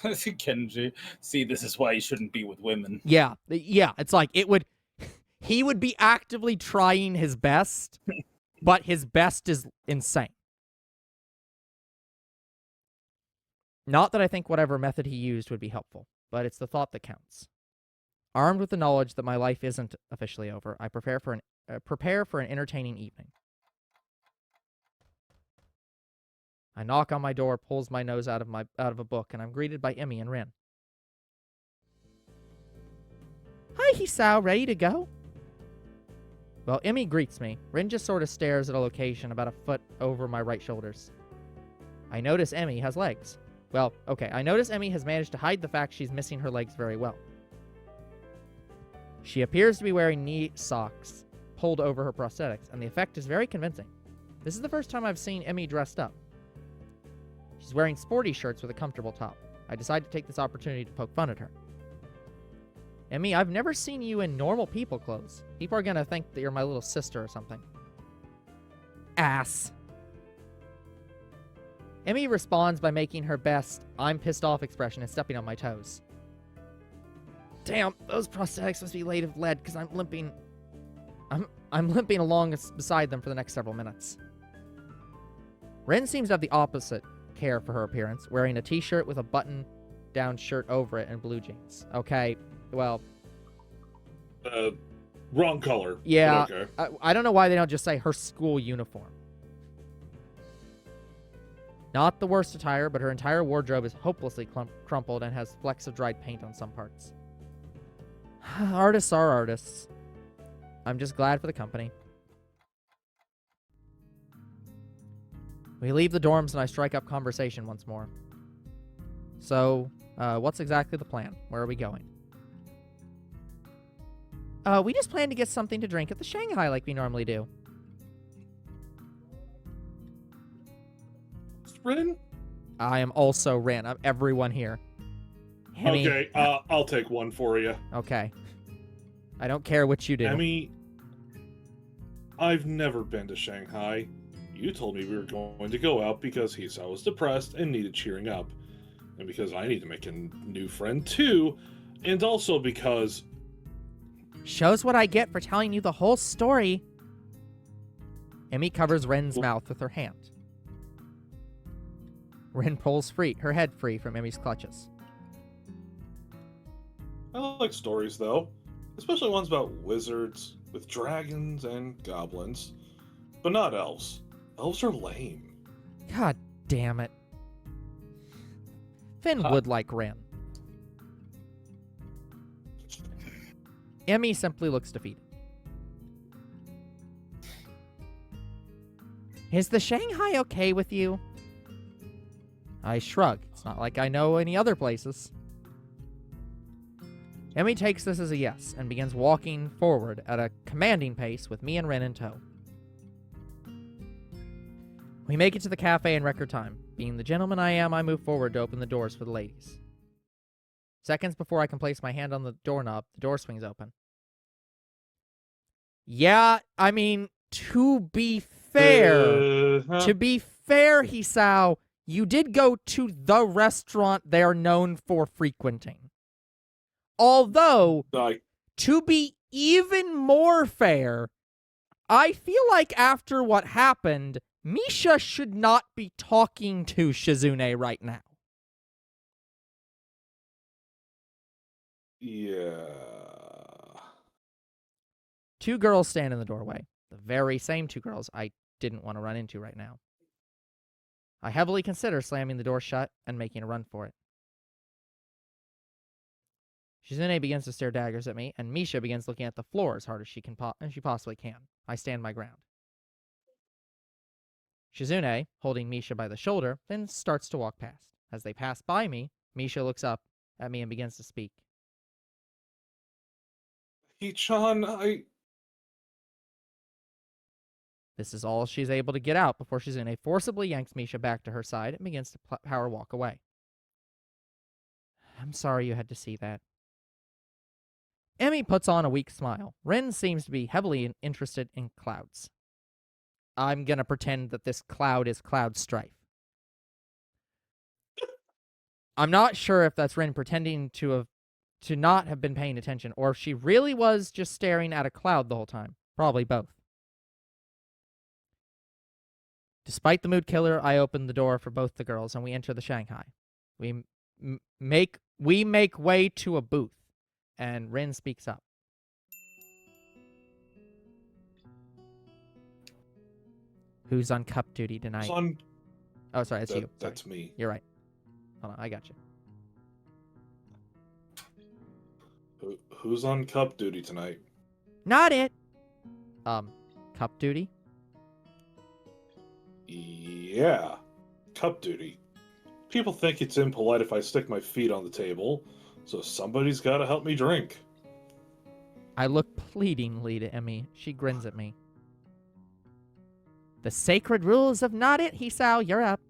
Kenji, see, this is why you shouldn't be with women. Yeah. It's like he would be actively trying his best, but his best is insane. Not that I think whatever method he used would be helpful, but it's the thought that counts. Armed with the knowledge that my life isn't officially over, I prepare for an entertaining evening. I knock on my door, pulls my nose out of a book, and I'm greeted by Emmy and Rin. Hi, Hisao, ready to go? Well, Emmy greets me. Rin just sort of stares at a location about a foot over my right shoulders. I notice Emmy has legs. Well, okay, I notice Emmy has managed to hide the fact she's missing her legs very well. She appears to be wearing knee socks pulled over her prosthetics, and the effect is very convincing. This is the first time I've seen Emmy dressed up. She's wearing sporty shirts with a comfortable top. I decide to take this opportunity to poke fun at her. Emmy, I've never seen you in normal people clothes. People are gonna think that you're my little sister or something. Ass. Emmy responds by making her best I'm pissed off expression and stepping on my toes. Damn, those prosthetics must be made of lead because I'm limping. I'm limping along beside them for the next several minutes. Ren seems to have the opposite care for her appearance, wearing a t-shirt with a button-down shirt over it and blue jeans. Okay, well... Wrong color. Yeah, Okay. I don't know why they don't just say her school uniform. Not the worst attire, but her entire wardrobe is hopelessly crumpled and has flecks of dried paint on some parts. Artists are artists. I'm just glad for the company. We leave the dorms and I strike up conversation once more. So, what's exactly the plan? Where are we going? We just plan to get something to drink at the Shanghai like we normally do. Rin? I am also Rin. I'm everyone here. Emmy, Okay, I'll take one for you. okay. I don't care what you do. Emmy, I've never been to Shanghai. You told me we were going to go out because Hisao was depressed and needed cheering up. And because I need to make a new friend too. And also because... Shows what I get for telling you the whole story. Emmy covers Ren's mouth with her hand. Ren pulls her head free from Emmy's clutches. I like stories, though. Especially ones about wizards, with dragons and goblins. But not elves. Elves are lame. God damn it. Finn would like Ren. Emmy simply looks defeated. Is the Shanghai okay with you? I shrug. It's not like I know any other places. Emmy takes this as a yes and begins walking forward at a commanding pace with me and Ren in tow. We make it to the cafe in record time. Being the gentleman I am, I move forward to open the doors for the ladies. Seconds before I can place my hand on the doorknob, the door swings open. Yeah, I mean, to be fair, Hisao, you did go to the restaurant they are known for frequenting. Although, to be even more fair, I feel like after what happened, Misha should not be talking to Shizune right now. Yeah. 2 girls stand in the doorway. The very same two girls I didn't want to run into right now. I heavily consider slamming the door shut and making a run for it. Shizune begins to stare daggers at me, and Misha begins looking at the floor as hard as she possibly can. I stand my ground. Shizune, holding Misha by the shoulder, then starts to walk past. As they pass by me, Misha looks up at me and begins to speak. Hee-chan, This is all she's able to get out before Shizune forcibly yanks Misha back to her side and begins to power walk away. I'm sorry you had to see that. Emmy puts on a weak smile. Rin seems to be heavily interested in clouds. I'm gonna pretend that this cloud is Cloud Strife. I'm not sure if that's Rin pretending to not have been paying attention, or if she really was just staring at a cloud the whole time. Probably both. Despite the mood killer, I open the door for both the girls, and we enter the Shanghai. We make way to a booth, and Rin speaks up. Who's on cup duty tonight? Oh, sorry, it's you. Sorry. That's me. You're right. Hold on, I got you. Who's on cup duty tonight? Not it. Cup duty? Yeah, cup duty. People think it's impolite if I stick my feet on the table, so somebody's got to help me drink. I look pleadingly to Emmy. She grins at me. The sacred rules of not it, Hisao, you're up.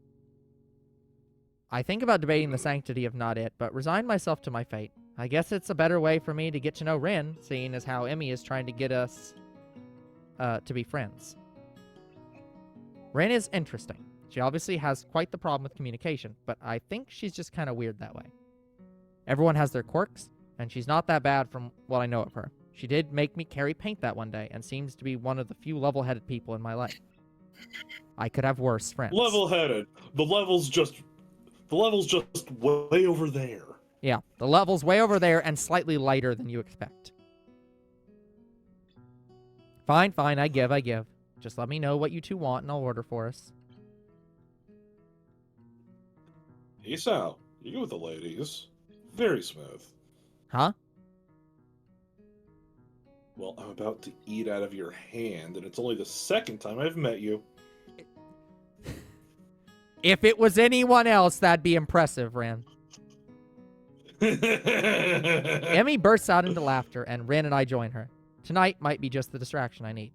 I think about debating the sanctity of not it, but resign myself to my fate. I guess it's a better way for me to get to know Rin, seeing as how Emmy is trying to get us to be friends. Rin is interesting. She obviously has quite the problem with communication, but I think she's just kind of weird that way. Everyone has their quirks, and she's not that bad from what I know of her. She did make me carry paint that one day, and seems to be one of the few level-headed people in my life. I could have worse friends. Level-headed. The level's just way over there. Yeah, the level's way over there and slightly lighter than you expect. Fine, I give. Just let me know what you two want and I'll order for us. Hey, Sal, you go with the ladies. Very smooth. Huh? Well, I'm about to eat out of your hand, and it's only the second time I've met you. If it was anyone else, that'd be impressive, Rin. Emmy bursts out into laughter, and Rin and I join her. Tonight might be just the distraction I need.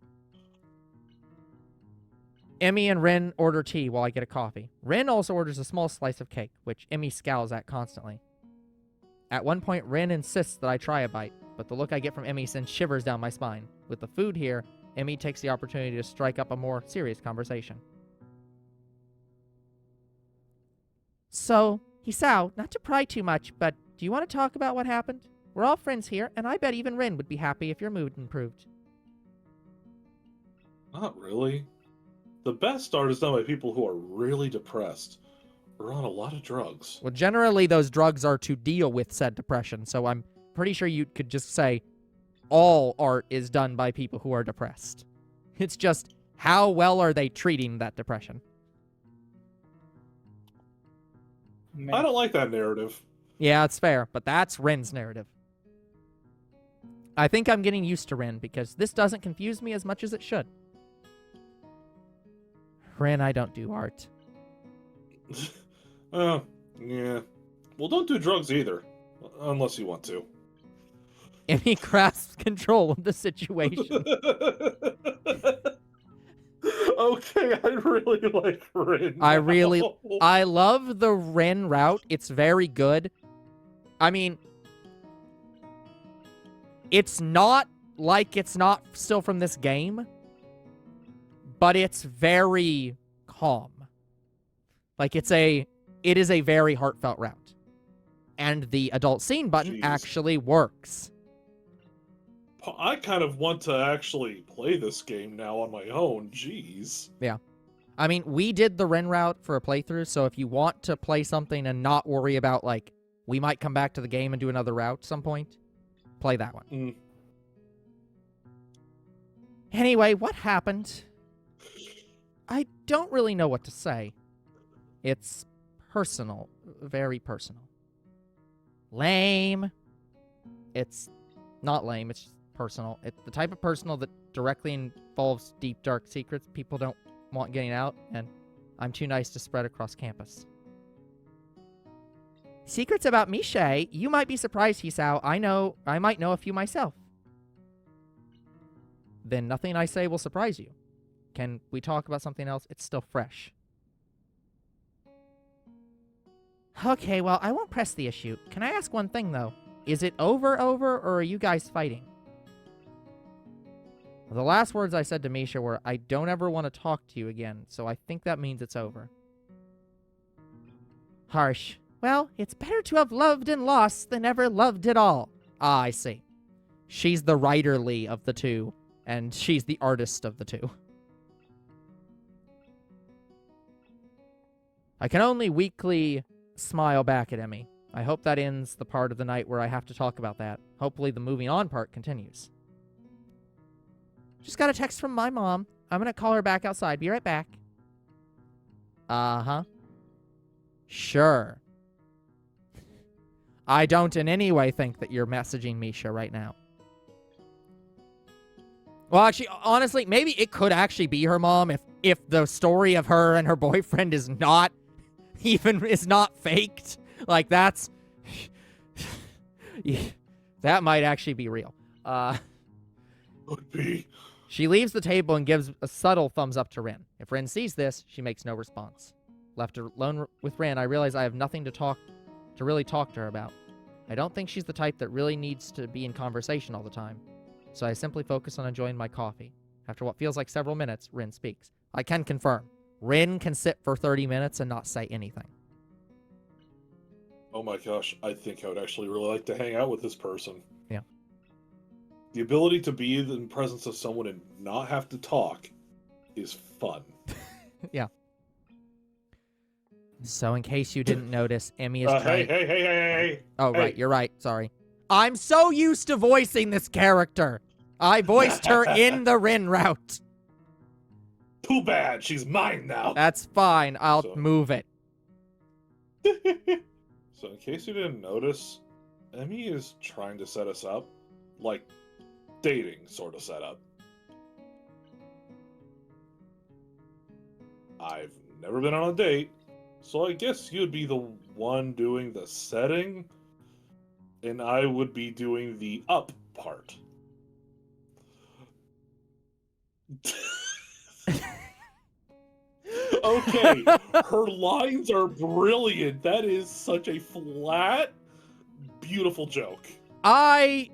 Emmy and Rin order tea while I get a coffee. Rin also orders a small slice of cake, which Emmy scowls at constantly. At one point, Rin insists that I try a bite, but the look I get from Emmy sends shivers down my spine. With the food here, Emmy takes the opportunity to strike up a more serious conversation. So, Hisao, not to pry too much, but do you want to talk about what happened? We're all friends here, and I bet even Rin would be happy if your mood improved. Not really. The best art is done by people who are really depressed or on a lot of drugs. Well, generally those drugs are to deal with said depression, so I'm pretty sure you could just say all art is done by people who are depressed. It's just how well are they treating that depression? I don't like that narrative. Yeah, it's fair, but that's Rin's narrative. I think I'm getting used to Rin because this doesn't confuse me as much as it should. Rin, I don't do art. Yeah. Well, don't do drugs either. Unless you want to. Emmy grasps control of the situation. Okay, I really like Rin now. I love the Rin route. It's very good. I mean, it's not like it's not still from this game, but it's very calm. Like, it is a very heartfelt route. And the adult scene button actually works. I kind of want to actually play this game now on my own. Jeez. Yeah. I mean, we did the Ren route for a playthrough, so if you want to play something and not worry about, like, we might come back to the game and do another route at some point, play that one. Anyway, what happened? I don't really know what to say. It's personal. Very personal. Lame. It's not lame, it's just personal. It's the type of personal that directly involves deep, dark secrets people don't want getting out, and I'm too nice to spread across campus. Secrets about Misha? You might be surprised, Hisao. I might know a few myself. Then nothing I say will surprise you. Can we talk about something else? It's still fresh. Okay, well, I won't press the issue. Can I ask one thing, though? Is it over, or are you guys fighting? The last words I said to Misha were, I don't ever want to talk to you again, so I think that means it's over. Harsh. Well, it's better to have loved and lost than ever loved at all. Ah, I see. She's the writerly of the two, and she's the artist of the two. I can only weakly smile back at Emmy. I hope that ends the part of the night where I have to talk about that. Hopefully the moving on part continues. Just got a text from my mom. I'm gonna call her back outside. Be right back. Uh-huh. Sure. I don't in any way think that you're messaging Misha right now. Well, actually, honestly, maybe it could actually be her mom if the story of her and her boyfriend is not faked. Like, that's... that might actually be real. Could be. She leaves the table and gives a subtle thumbs up to Rin. If Rin sees this, she makes no response. Left alone with Rin, I realize I have nothing to really talk to her about. I don't think she's the type that really needs to be in conversation all the time. So I simply focus on enjoying my coffee. After what feels like several minutes, Rin speaks. I can confirm. Rin can sit for 30 minutes and not say anything. Oh my gosh, I think I would actually really like to hang out with this person. Yeah. The ability to be in the presence of someone and not have to talk is fun. Yeah. So in case you didn't notice, Emmy is trying... Hey. Oh, Hey. right, you're right, sorry. I'm so used to voicing this character. I voiced her in the Rin route. Too bad, she's mine now. That's fine, I'll So- move it. So in case you didn't notice, Emmy is trying to set us up, like dating sort of setup. I've never been on a date, so I guess you'd be the one doing the setting, and I would be doing the up part. Okay, her lines are brilliant. That is such a flat, beautiful joke. I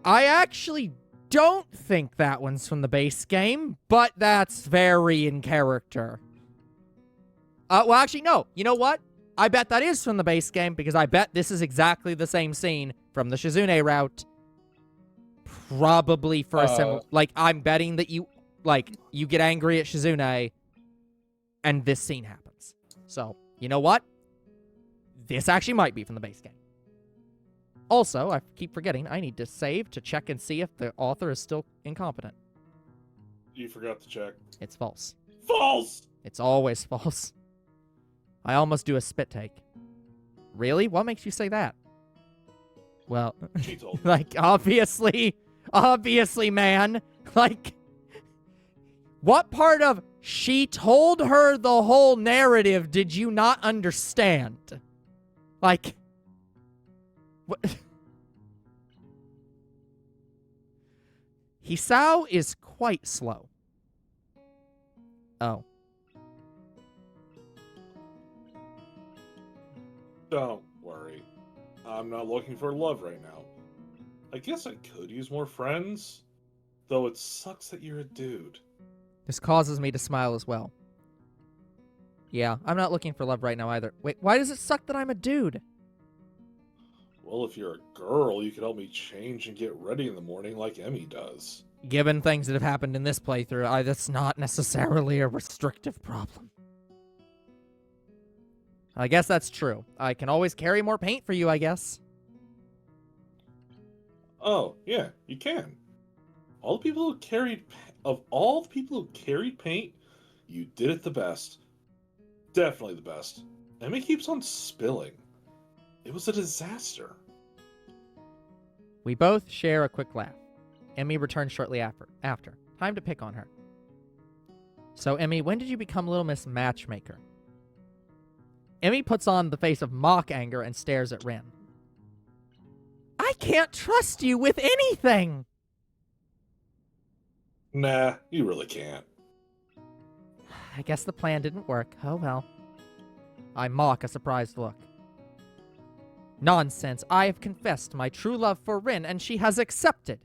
actually don't think that one's from the base game, but that's very in character. Well, actually, no. You know what? I bet that is from the base game, because I bet this is exactly the same scene from the Shizune route. Probably for a similar... Like, I'm betting that you get angry at Shizune, and this scene happens. So, you know what? This actually might be from the base game. Also, I keep forgetting, I need to save to check and see if the author is still incompetent. You forgot to check. It's false. False! It's always false. I almost do a spit take. Really? What makes you say that? Well, She told me. like, obviously, man. Like, what part of she told her the whole narrative did you not understand? Like, what? Hisao is quite slow. Oh. Don't worry. I'm not looking for love right now. I guess I could use more friends, though it sucks that you're a dude. This causes me to smile as well. Yeah, I'm not looking for love right now either. Wait, why does it suck that I'm a dude? Well, if you're a girl, you could help me change and get ready in the morning like Emmy does. Given things that have happened in this playthrough, that's not necessarily a restrictive problem. I guess that's true. I can always carry more paint for you, I guess. Oh, yeah, you can. All the people who carried, of all the people who carried paint, you did it the best. Definitely the best. Emmy keeps on spilling. It was a disaster. We both share a quick laugh. Emmy returns shortly after. Time to pick on her. So, Emmy, when did you become Little Miss Matchmaker? Emmy puts on the face of mock anger and stares at Rin. I can't trust you with anything! Nah, you really can't. I guess the plan didn't work. Oh well. I mock a surprised look. Nonsense. I have confessed my true love for Rin, and she has accepted.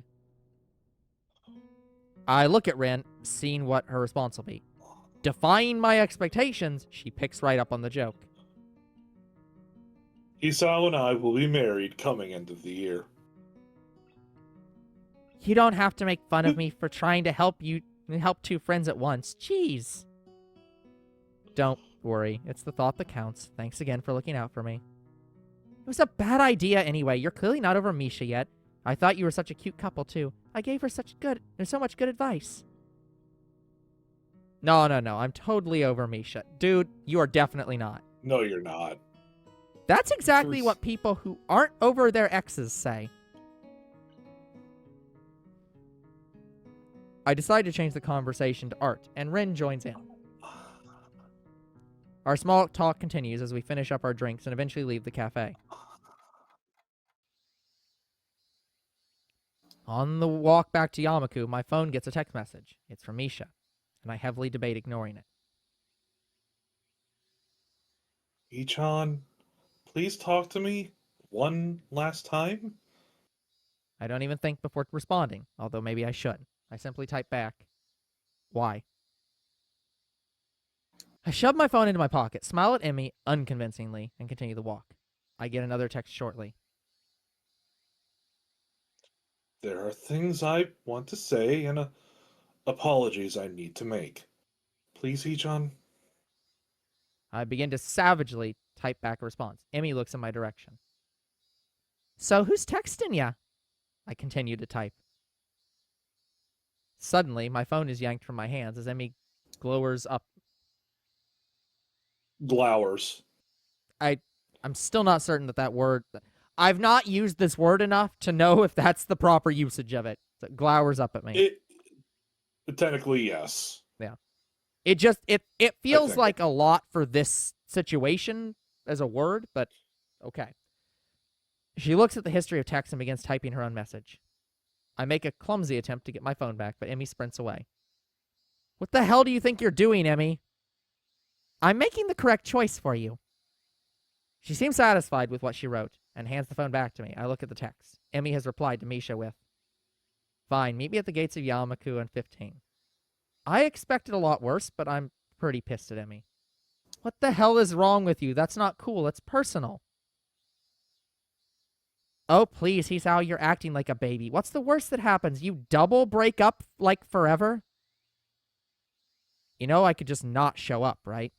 I look at Rin, seeing what her response will be. Defying my expectations, she picks right up on the joke. Isao and I will be married coming end of the year. You don't have to make fun of me for trying to help two friends at once. Jeez. Don't worry. It's the thought that counts. Thanks again for looking out for me. It was a bad idea anyway. You're clearly not over Misha yet. I thought you were such a cute couple, too. I gave her so much good advice. No. I'm totally over Misha. Dude, you are definitely not. No, you're not. That's exactly what people who aren't over their exes say. I decide to change the conversation to art, and Rin joins in. Our small talk continues as we finish up our drinks and eventually leave the cafe. On the walk back to Yamaku, my phone gets a text message. It's from Misha, and I heavily debate ignoring it. Ichan, please talk to me one last time? I don't even think before responding, although maybe I should. I simply type back, why? I shove my phone into my pocket, smile at Emmy unconvincingly, and continue the walk. I get another text shortly. There are things I want to say and apologies I need to make. Please, Ichan? I begin to savagely type back a response. Emmy looks in my direction. So who's texting ya? I continue to type. Suddenly, my phone is yanked from my hands as Emmy glowers up. Glowers. I'm still not certain that word... I've not used this word enough to know if that's the proper usage of it. So it glowers up at me. Technically, yes. Yeah. It feels like a lot for this situation as a word, but okay. She looks at the history of text and begins typing her own message. I make a clumsy attempt to get my phone back, but Emmy sprints away. What the hell do you think you're doing, Emmy? I'm making the correct choice for you. She seems satisfied with what she wrote and hands the phone back to me. I look at the text. Emmy has replied to Misha with, fine, meet me at the gates of Yamaku on 15. I expected a lot worse, but I'm pretty pissed at Emmy. What the hell is wrong with you? That's not cool. It's personal. Oh, please, he's how you're acting like a baby. What's the worst that happens? You double break up like forever? You know, I could just not show up, right?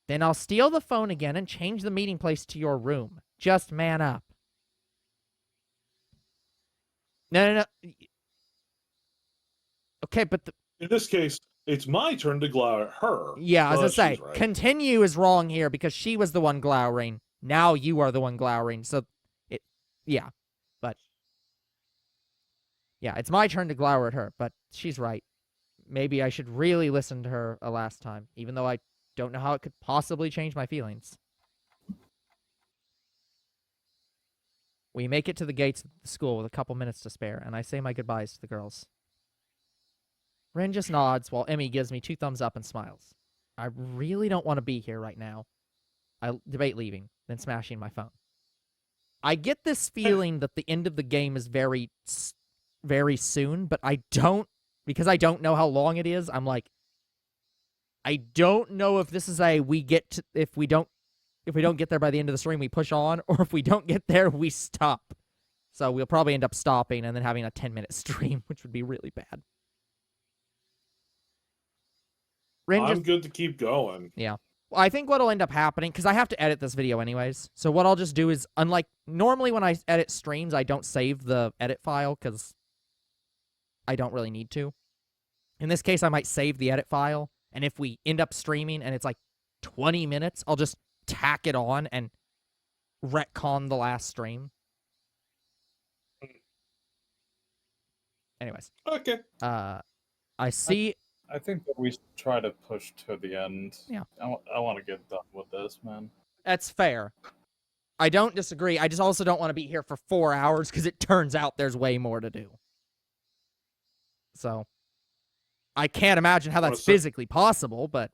Then I'll steal the phone again and change the meeting place to your room. Just man up. No. Okay, but in this case, it's my turn to glower at her. Yeah, I was gonna say, right. Continue is wrong here because she was the one glowering. Now you are the one glowering. So, yeah. But, yeah, it's my turn to glower at her, but she's right. Maybe I should really listen to her a last time, even though I don't know how it could possibly change my feelings. We make it to the gates of the school with a couple minutes to spare, and I say my goodbyes to the girls. Rin just nods while Emmy gives me 2 thumbs up and smiles. I really don't want to be here right now. I debate leaving, then smashing my phone. I get this feeling that the end of the game is very, very soon, but I don't, because I don't know how long it is, I'm like, I don't know if this is if we don't get there by the end of the stream, we push on, or if we don't get there, we stop. So we'll probably end up stopping and then having a 10-minute stream, which would be really bad. I'm good to keep going. Yeah. Well, I think what'll end up happening, because I have to edit this video anyways, so what I'll just do is, unlike normally when I edit streams, I don't save the edit file, because I don't really need to. In this case, I might save the edit file, and if we end up streaming and it's like 20 minutes, I'll just tack it on and retcon the last stream. Anyways. Okay. I see... I think that we should try to push to the end. Yeah. I want to get done with this, man. That's fair. I don't disagree. I just also don't want to be here for 4 hours because it turns out there's way more to do. So, I can't imagine how that's physically possible, but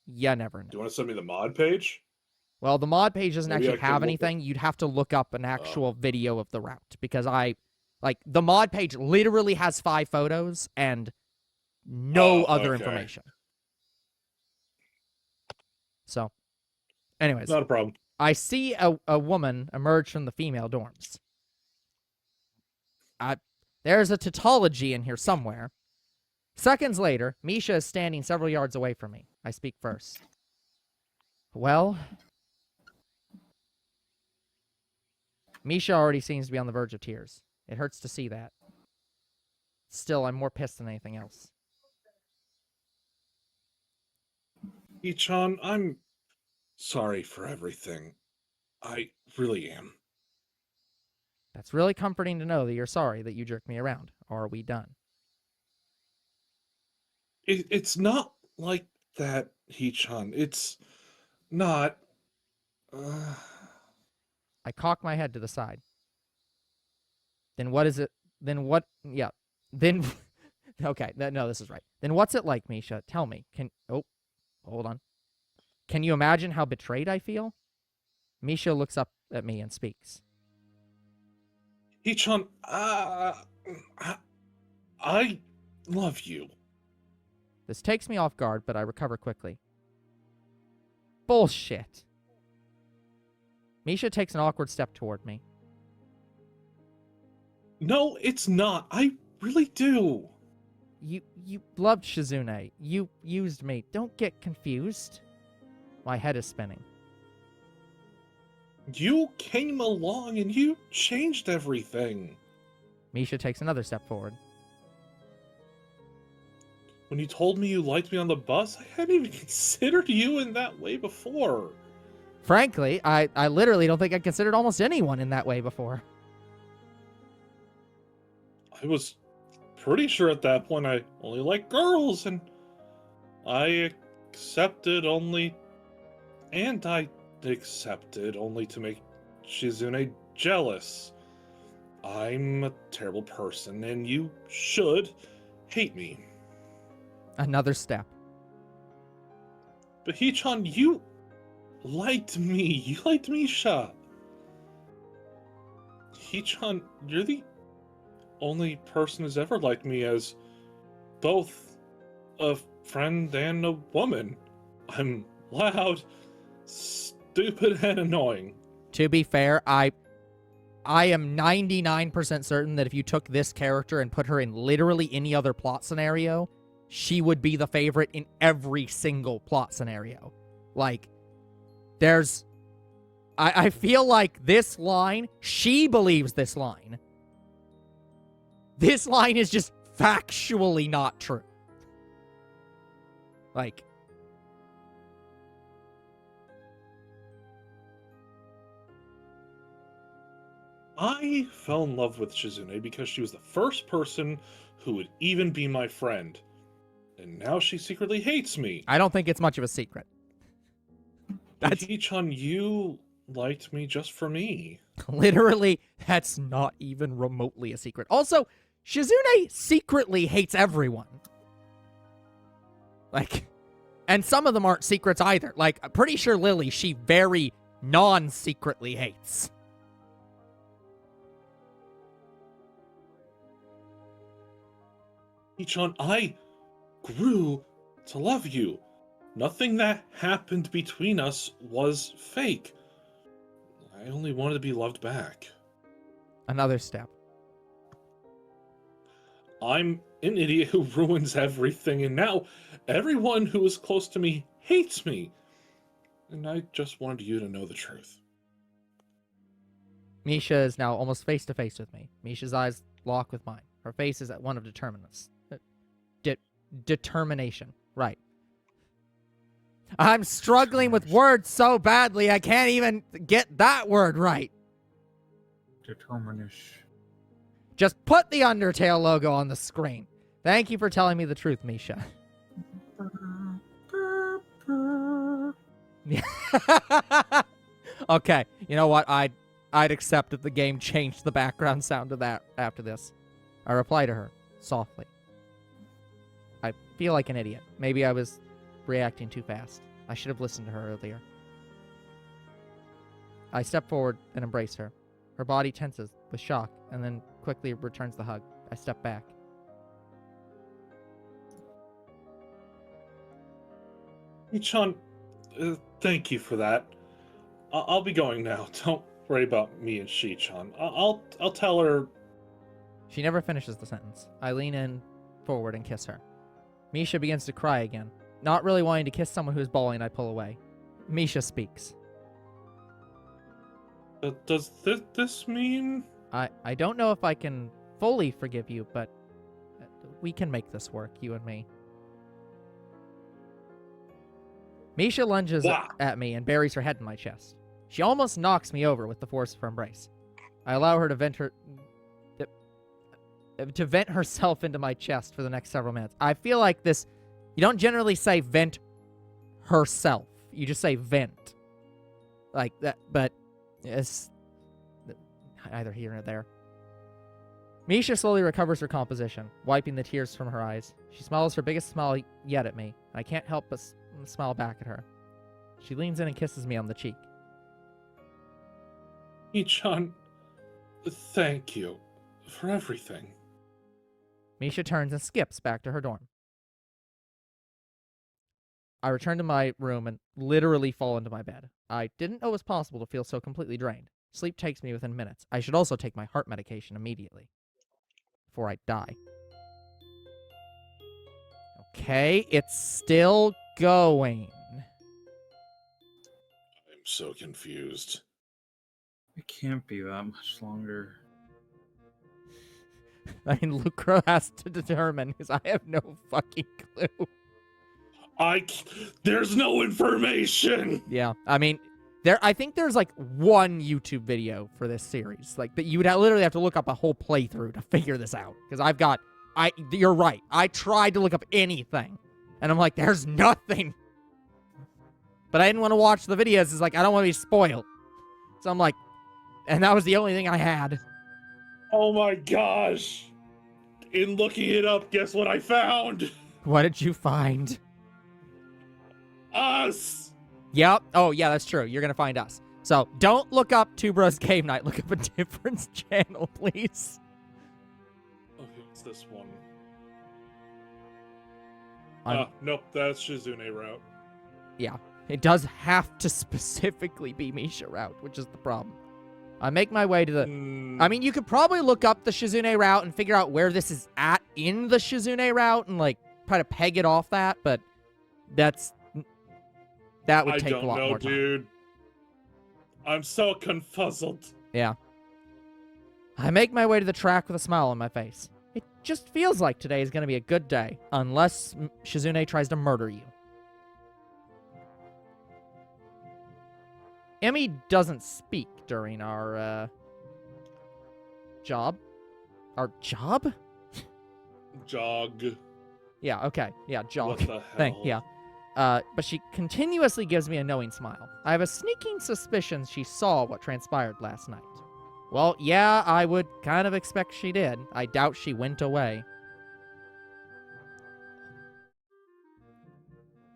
you never know. Do you want to send me the mod page? Well, the mod page doesn't Maybe actually have anything. You'd have to look up an actual video of the route because the mod page literally has 5 photos and no other information. So, anyways. Not a problem. I see a woman emerge from the female dorms. There's a tautology in here somewhere. Seconds later, Misha is standing several yards away from me. I speak first. Well, Misha already seems to be on the verge of tears. It hurts to see that. Still, I'm more pissed than anything else. Ichan, I'm sorry for everything. I really am. That's really comforting to know that you're sorry that you jerked me around. Or are we done? It's not like that, Hichan. It's not... I cock my head to the side. Then what is it? Then what? Yeah. Then... Okay, no, this is right. Then what's it like, Misha? Tell me. Oh, hold on. Can you imagine how betrayed I feel? Misha looks up at me and speaks. Hichan, I love you. This takes me off guard, but I recover quickly. Bullshit. Misha takes an awkward step toward me. No, it's not. I really do. You loved Shizune. You used me. Don't get confused. My head is spinning. You came along and you changed everything. Misha takes another step forward. When you told me you liked me on the bus, I hadn't even considered you in that way before. Frankly, I literally don't think I considered almost anyone in that way before. I was pretty sure at that point I only liked girls, and I accepted only to make Shizune jealous. I'm a terrible person, and you should hate me. Another step. But Hichan, you liked me. You liked Misha. Hichan, you're the only person who's ever liked me as both a friend and a woman. I'm loud, stupid, and annoying. To be fair, I am 99% certain that if you took this character and put her in literally any other plot scenario, she would be the favorite in every single plot scenario. Like, there's... I feel like this line, she believes this line. This line is just factually not true. Like... I fell in love with Shizune because she was the first person who would even be my friend. And now she secretly hates me. I don't think it's much of a secret. That's... Hichan, you liked me just for me. Literally, that's not even remotely a secret. Also, Shizune secretly hates everyone. Like, and some of them aren't secrets either. Like, I'm pretty sure Lily, she very non-secretly hates. Hichan, I grew to love you. Nothing that happened between us was fake. I only wanted to be loved back. Another step. I'm an idiot who ruins everything, and now everyone who is close to me hates me. And I just wanted you to know the truth. Misha is now almost face to face with me. Misha's eyes lock with mine. Her face is one of determination. Right. I'm struggling with words so badly I can't even get that word right. Determination. Just put the Undertale logo on the screen. Thank you for telling me the truth, Misha. Okay, you know what? I'd accept if the game changed the background sound of that after this. I reply to her softly. I feel like an idiot. Maybe I was reacting too fast. I should have listened to her earlier. I step forward and embrace her. Her body tenses with shock and then quickly returns the hug. I step back. Hee-chan, thank you for that. I'll be going now. Don't worry about me and Shi-chan. I'll tell her. She never finishes the sentence. I lean in forward and kiss her. Misha begins to cry again. Not really wanting to kiss someone who is bawling, I pull away. Misha speaks. Does this mean? I don't know if I can fully forgive you, but we can make this work, you and me. Misha lunges at me and buries her head in my chest. She almost knocks me over with the force of her embrace. I allow her to vent herself into my chest for the next several minutes. I feel like this. You don't generally say vent herself. You just say vent. Like that, but it's either here or there. Misha slowly recovers her composition, wiping the tears from her eyes. She smiles her biggest smile yet at me. I can't help but smile back at her. She leans in and kisses me on the cheek. Hee-chan, thank you for everything. Misha turns and skips back to her dorm. I return to my room and literally fall into my bed. I didn't know it was possible to feel so completely drained. Sleep takes me within minutes. I should also take my heart medication immediately, before I die. Okay, it's still going. I'm so confused. It can't be that much longer. I mean, Lucro has to determine, because I have no fucking clue. There's no information! Yeah, I mean, I think there's like one YouTube video for this series. Like, that you would literally have to look up a whole playthrough to figure this out. Because you're right. I tried to look up anything. And I'm like, there's nothing. But I didn't want to watch the videos. It's like, I don't want to be spoiled. So I'm like, and that was the only thing I had. Oh my gosh! In looking it up, guess what I found? What did you find? Us! Yep. Oh, yeah, that's true. You're going to find us. So don't look up Two Bros Game Night. Look up a different channel, please. Okay, what's this one? I'm- Nope, that's Shizune route. Yeah. It does have to specifically be Misha route, which is the problem. I make my way to the... I mean, you could probably look up the Shizune route and figure out where this is at in the Shizune route and, like, try to peg it off that, but that would take a lot more time. Dude. I'm so confuzzled. Yeah. I make my way to the track with a smile on my face. It just feels like today is going to be a good day, unless Shizune tries to murder you. Emmy doesn't speak during our, job. Our job? Jog. Yeah, okay. Yeah, jog. What the hell? Yeah. But she continuously gives me a knowing smile. I have a sneaking suspicion she saw what transpired last night. Well, yeah, I would kind of expect she did. I doubt she went away.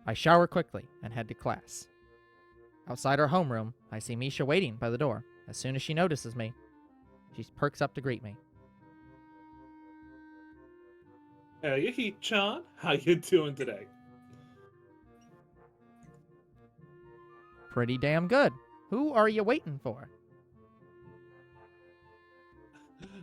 I shower quickly and head to class. Outside our homeroom, I see Misha waiting by the door. As soon as she notices me, she perks up to greet me. Hey, Hee-chan, how you doing today? Pretty damn good. Who are you waiting for?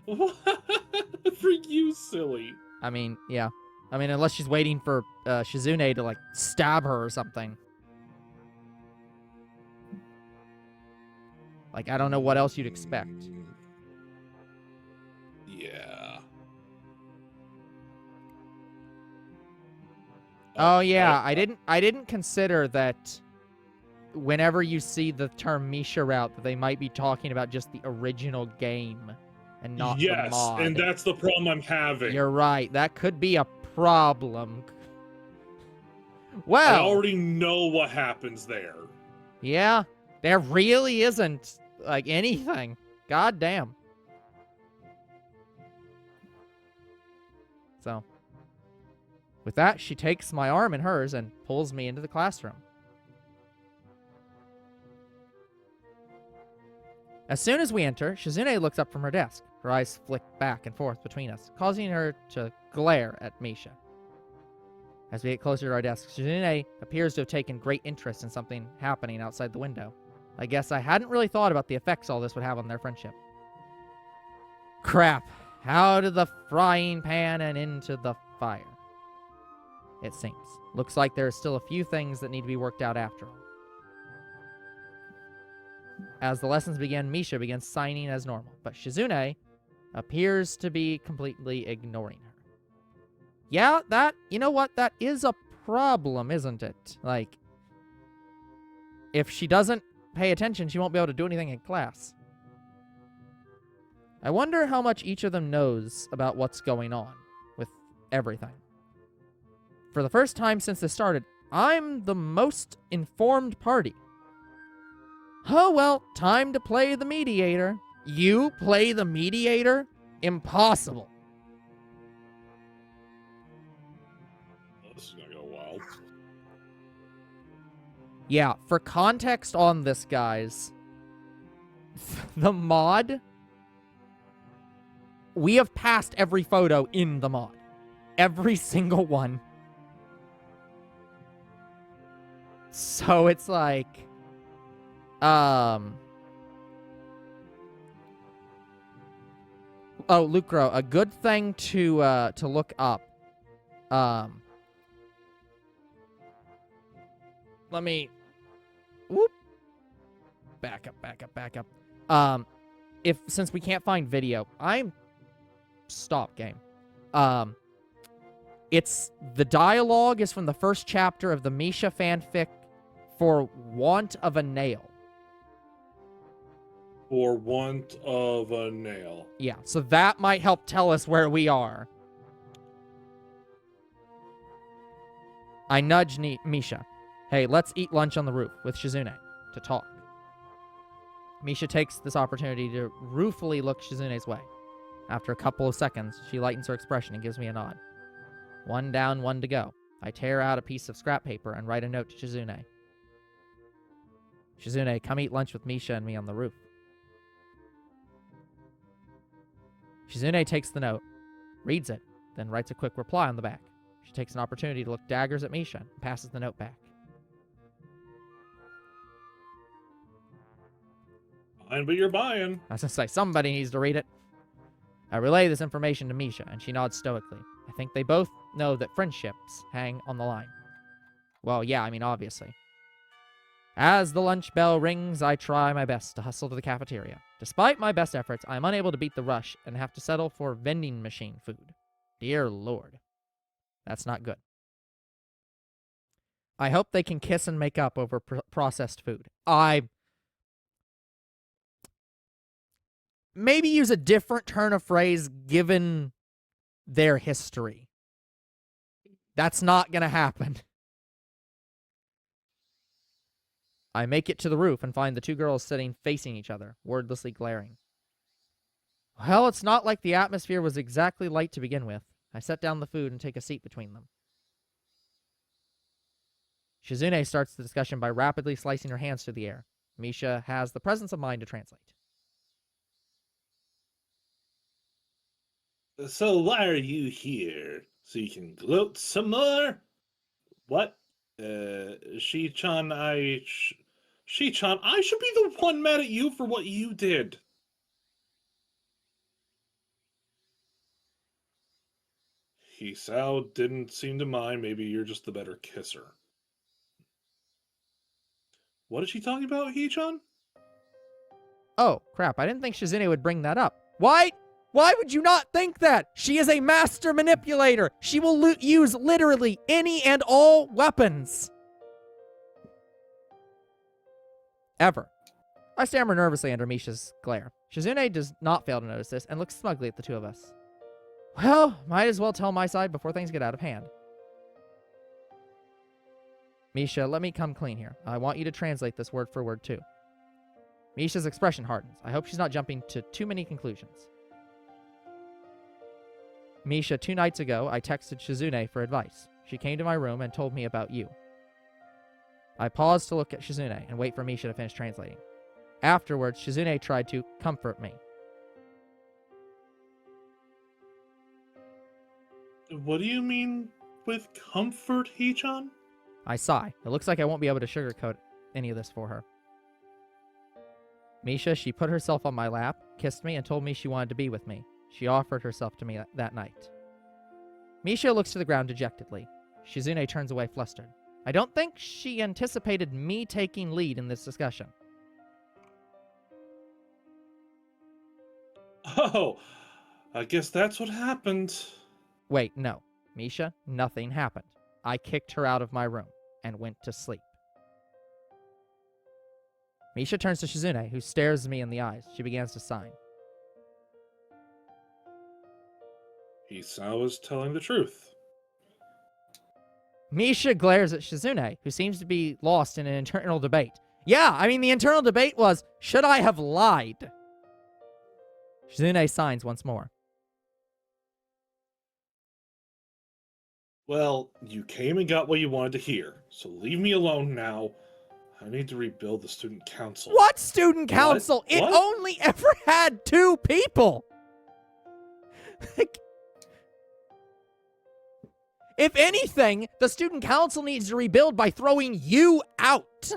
For you, silly. I mean, yeah. I mean, unless she's waiting for Shizune to, like, stab her or something. Like, I don't know what else you'd expect. Yeah. Oh yeah, I didn't consider that whenever you see the term Misha route that they might be talking about just the original game and not the Yes, mod. and that's the problem I'm having. You're right. That could be a problem. I Well, already know what happens there. yeah, there really isn't like anything. God damn. So, with that, she takes my arm in hers and pulls me into the classroom. As soon as we enter, Shizune looks up from her desk. Her eyes flick back and forth between us, causing her to glare at Misha. As we get closer to our desk, Shizune appears to have taken great interest in something happening outside the window. I guess I hadn't really thought about the effects all this would have on their friendship. Crap. Out of the frying pan and into the fire. It seems. Looks like there are still a few things that need to be worked out after all. As the lessons begin, Misha begins signing as normal, but Shizune appears to be completely ignoring her. Yeah, you know what? That is a problem, isn't it? Like, if she doesn't pay attention, she won't be able to do anything in class. I wonder how much each of them knows about what's going on with everything. For the first time since this started, I'm the most informed party. Oh well, time to play the mediator. You play the mediator? Impossible. This is gonna go well. Yeah, for context on this, guys, the mod, we have passed every photo in the mod. Every single one. So it's like, oh, Lucro, a good thing to look up. Let me, whoop, back up. Since we can't find video, stop game. It's, the dialogue is from the first chapter of the Misha fanfic, For Want of a Nail. For want of a nail. Yeah, so that might help tell us where we are. I nudge Misha. Hey, let's eat lunch on the roof with Shizune to talk. Misha takes this opportunity to ruefully look Shizune's way. After a couple of seconds, she lightens her expression and gives me a nod. One down, one to go. I tear out a piece of scrap paper and write a note to Shizune. Shizune, come eat lunch with Misha and me on the roof. Shizune takes the note, reads it, then writes a quick reply on the back. She takes an opportunity to look daggers at Misha and passes the note back. Fine, but you're buying. I was gonna say, somebody needs to read it. I relay this information to Misha, and she nods stoically. I think they both know that friendships hang on the line. Well, yeah, I mean, obviously. As the lunch bell rings, I try my best to hustle to the cafeteria. Despite my best efforts, I'm unable to beat the rush and have to settle for vending machine food. Dear Lord. That's not good. I hope they can kiss and make up over processed food. Maybe use a different turn of phrase given their history. That's not gonna happen. I make it to the roof and find the two girls sitting facing each other, wordlessly glaring. Well, it's not like the atmosphere was exactly light to begin with. I set down the food and take a seat between them. Shizune starts the discussion by rapidly slicing her hands through the air. Misha has the presence of mind to translate. So why are you here? So you can gloat some more? What? She-chan, She-chan, I should be the one mad at you for what you did. Hisao didn't seem to mind. Maybe you're just the better kisser. What is she talking about, Hee-chan? Oh, crap. I didn't think Shizune would bring that up. What? Why would you not think that? She is a master manipulator. She will use literally any and all weapons. Ever. I stammer nervously under Misha's glare. Shizune does not fail to notice this and looks smugly at the two of us. Well, might as well tell my side before things get out of hand. Misha, let me come clean here. I want you to translate this word for word too. Misha's expression hardens. I hope she's not jumping to too many conclusions. Misha, 2 nights ago, I texted Shizune for advice. She came to my room and told me about you. I paused to look at Shizune and wait for Misha to finish translating. Afterwards, Shizune tried to comfort me. What do you mean with comfort, Hee-chan? I sigh. It looks like I won't be able to sugarcoat any of this for her. Misha, she put herself on my lap, kissed me, and told me she wanted to be with me. She offered herself to me that night. Misha looks to the ground dejectedly. Shizune turns away flustered. I don't think she anticipated me taking lead in this discussion. Oh, I guess that's what happened. Wait, no. Misha, nothing happened. I kicked her out of my room and went to sleep. Misha turns to Shizune, who stares me in the eyes. She begins to sign. Hisao is telling the truth. Misha glares at Shizune, who seems to be lost in an internal debate. Yeah, I mean, the internal debate was, should I have lied? Shizune signs once more. Well, you came and got what you wanted to hear, so leave me alone now. I need to rebuild the student council. What student council? What? It What? only ever had 2 people. If anything, the student council needs to rebuild by throwing you out.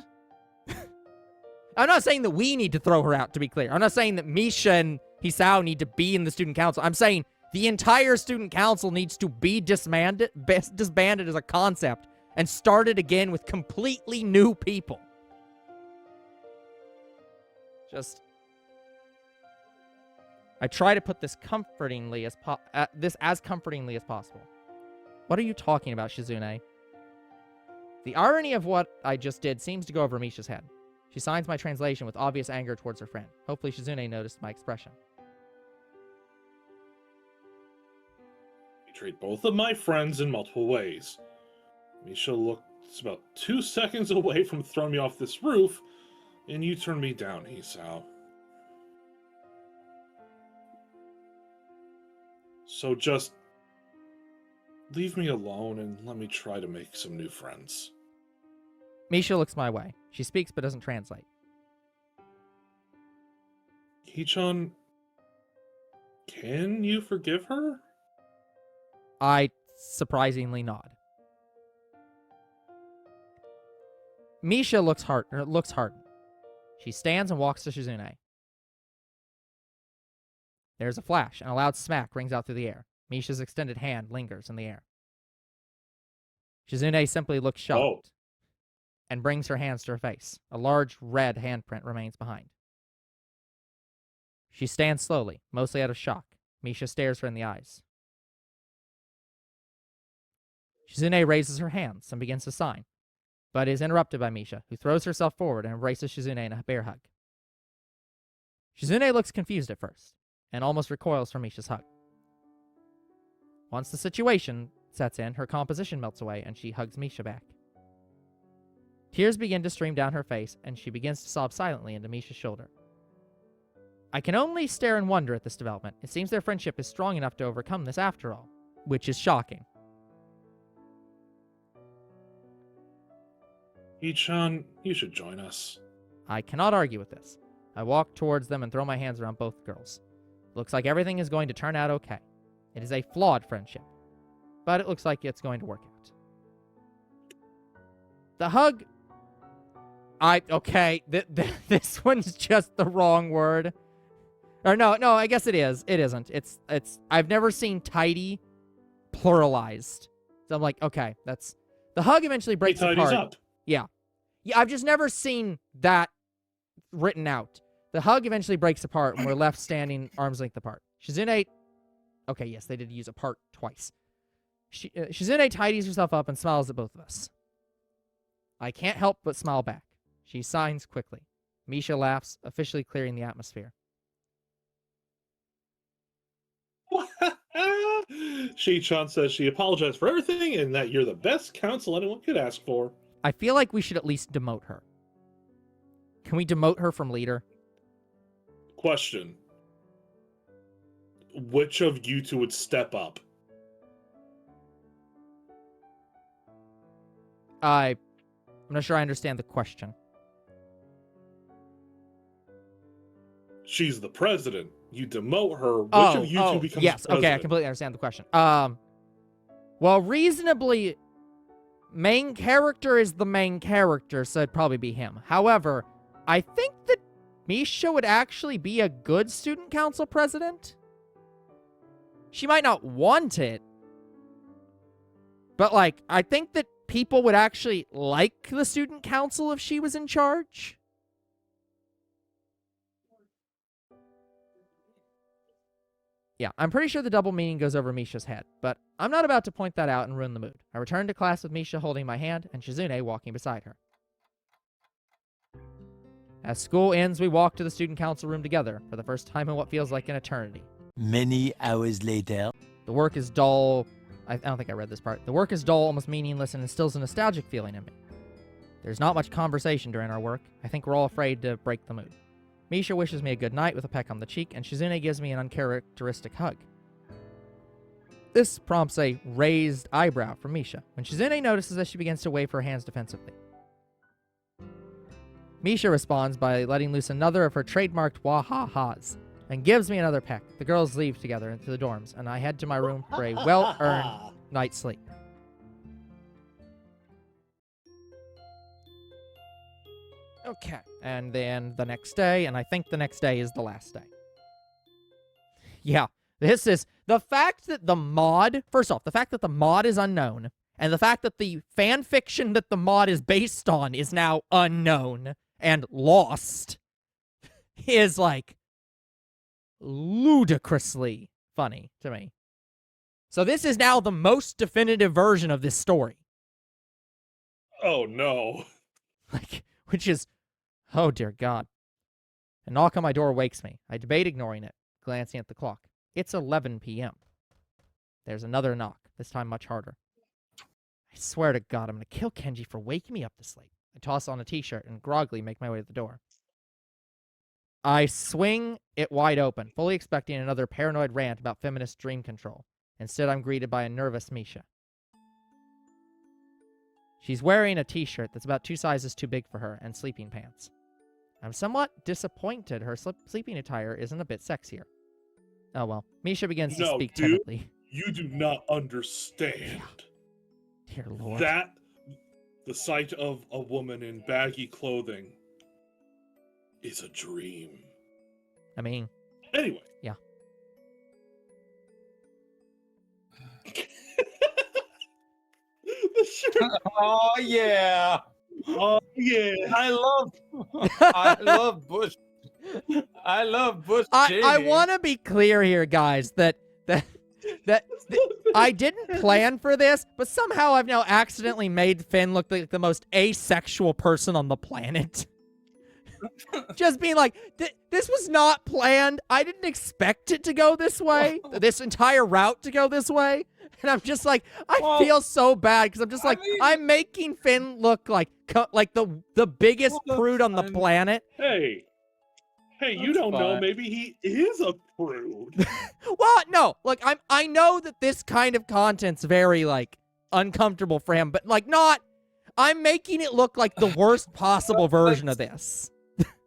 I'm not saying that we need to throw her out, to be clear. I'm not saying that Misha and Hisao need to be in the student council. I'm saying the entire student council needs to be disbanded as a concept and started again with completely new people. I try to put this comfortingly as comfortingly as possible. What are you talking about, Shizune? The irony of what I just did seems to go over Misha's head. She signs my translation with obvious anger towards her friend. Hopefully Shizune noticed my expression. You treat both of my friends in multiple ways. Misha looks about 2 seconds away from throwing me off this roof, and you turn me down, Hisao. So just leave me alone and let me try to make some new friends. Misha looks my way. She speaks but doesn't translate. Hee-chan, can you forgive her? I surprisingly nod. Misha looks hardened. She stands and walks to Shizune. There's a flash, and a loud smack rings out through the air. Misha's extended hand lingers in the air. Shizune simply looks shocked and brings her hands to her face. A large red handprint remains behind. She stands slowly, mostly out of shock. Misha stares her in the eyes. Shizune raises her hands and begins to sign, but is interrupted by Misha, who throws herself forward and embraces Shizune in a bear hug. Shizune looks confused at first, and almost recoils from Misha's hug. Once the situation sets in, her composition melts away, and she hugs Misha back. Tears begin to stream down her face, and she begins to sob silently into Misha's shoulder. I can only stare in wonder at this development. It seems their friendship is strong enough to overcome this after all, which is shocking. Hee-chan, you should join us. I cannot argue with this. I walk towards them and throw my hands around both girls. Looks like everything is going to turn out okay. It is a flawed friendship, but it looks like it's going to work out. The hug... this one's just the wrong word. Or no, I guess it is. It isn't. It's I've never seen tidy pluralized. So I'm like, okay, that's... The hug eventually breaks apart. Up. Yeah, I've just never seen that written out. The hug eventually breaks apart and we're left standing arm's length apart. Shizune... Okay, yes, they did use a part twice. Shizune tidies herself up and smiles at both of us. I can't help but smile back. She signs quickly. Misha laughs, officially clearing the atmosphere. Shi-chan says she apologized for everything and that you're the best counsel anyone could ask for. I feel like we should at least demote her. Can we demote her from leader? Question. Which of you two would step up? I'm not sure I understand the question. She's the president. You demote her. Which of you two becomes yes, president? okay, I completely understand the question. Well, reasonably, main character is the main character, so it'd probably be him. However, I think that Misha would actually be a good student council president. She might not want it, but, like, I think that people would actually like the student council if she was in charge. Yeah, I'm pretty sure the double meaning goes over Misha's head, but I'm not about to point that out and ruin the mood. I return to class with Misha holding my hand and Shizune walking beside her. As school ends, we walk to the student council room together for the first time in what feels like an eternity. Many hours later. The work is dull. I don't think I read this part. The work is dull, almost meaningless, and instills a nostalgic feeling in me. There's not much conversation during our work. I think we're all afraid to break the mood. Misha wishes me a good night with a peck on the cheek, and Shizune gives me an uncharacteristic hug. This prompts a raised eyebrow from Misha, when Shizune notices that she begins to wave her hands defensively. Misha responds by letting loose another of her trademarked wah-ha-has, and gives me another peck. The girls leave together into the dorms, and I head to my room for a well-earned night's sleep. Okay, and then the next day, and I think the next day is the last day. Yeah, this is... The fact that the mod... First off, the fact that the mod is unknown, and the fact that the fan fiction that the mod is based on is now unknown and lost is, like, ludicrously funny to me. So this is now the most definitive version of this story. Oh, no. Like, which is... Oh, dear God. A knock on my door wakes me. I debate ignoring it, glancing at the clock. It's 11 p.m. There's another knock, this time much harder. I swear to God, I'm going to kill Kenji for waking me up this late. I toss on a t-shirt and groggily make my way to the door. I swing it wide open, fully expecting another paranoid rant about feminist dream control. Instead, I'm greeted by a nervous Misha. She's wearing a t-shirt that's about 2 sizes too big for her and sleeping pants. I'm somewhat disappointed her sleeping attire isn't a bit sexier. Oh well. Misha begins to speak timidly. You do not understand. Dear Lord. That, the sight of a woman in baggy clothing, is a dream. I mean... Anyway. Yeah. The shirt. Oh yeah. Oh yeah. I love Bush. I love Bush. I want to be clear here, guys, that I didn't plan for this, but somehow I've now accidentally made Finn look like the most asexual person on the planet. Just being like, this was not planned. I didn't expect it to go this way, this entire route to go this way. And I'm just like, I feel so bad because I'm just like, I'm making Finn look like the biggest prude on the planet. Hey, you don't know. Maybe he is a prude. Well, no, like I know that this kind of content's very like uncomfortable for him, but like not. I'm making it look like the worst possible version of this.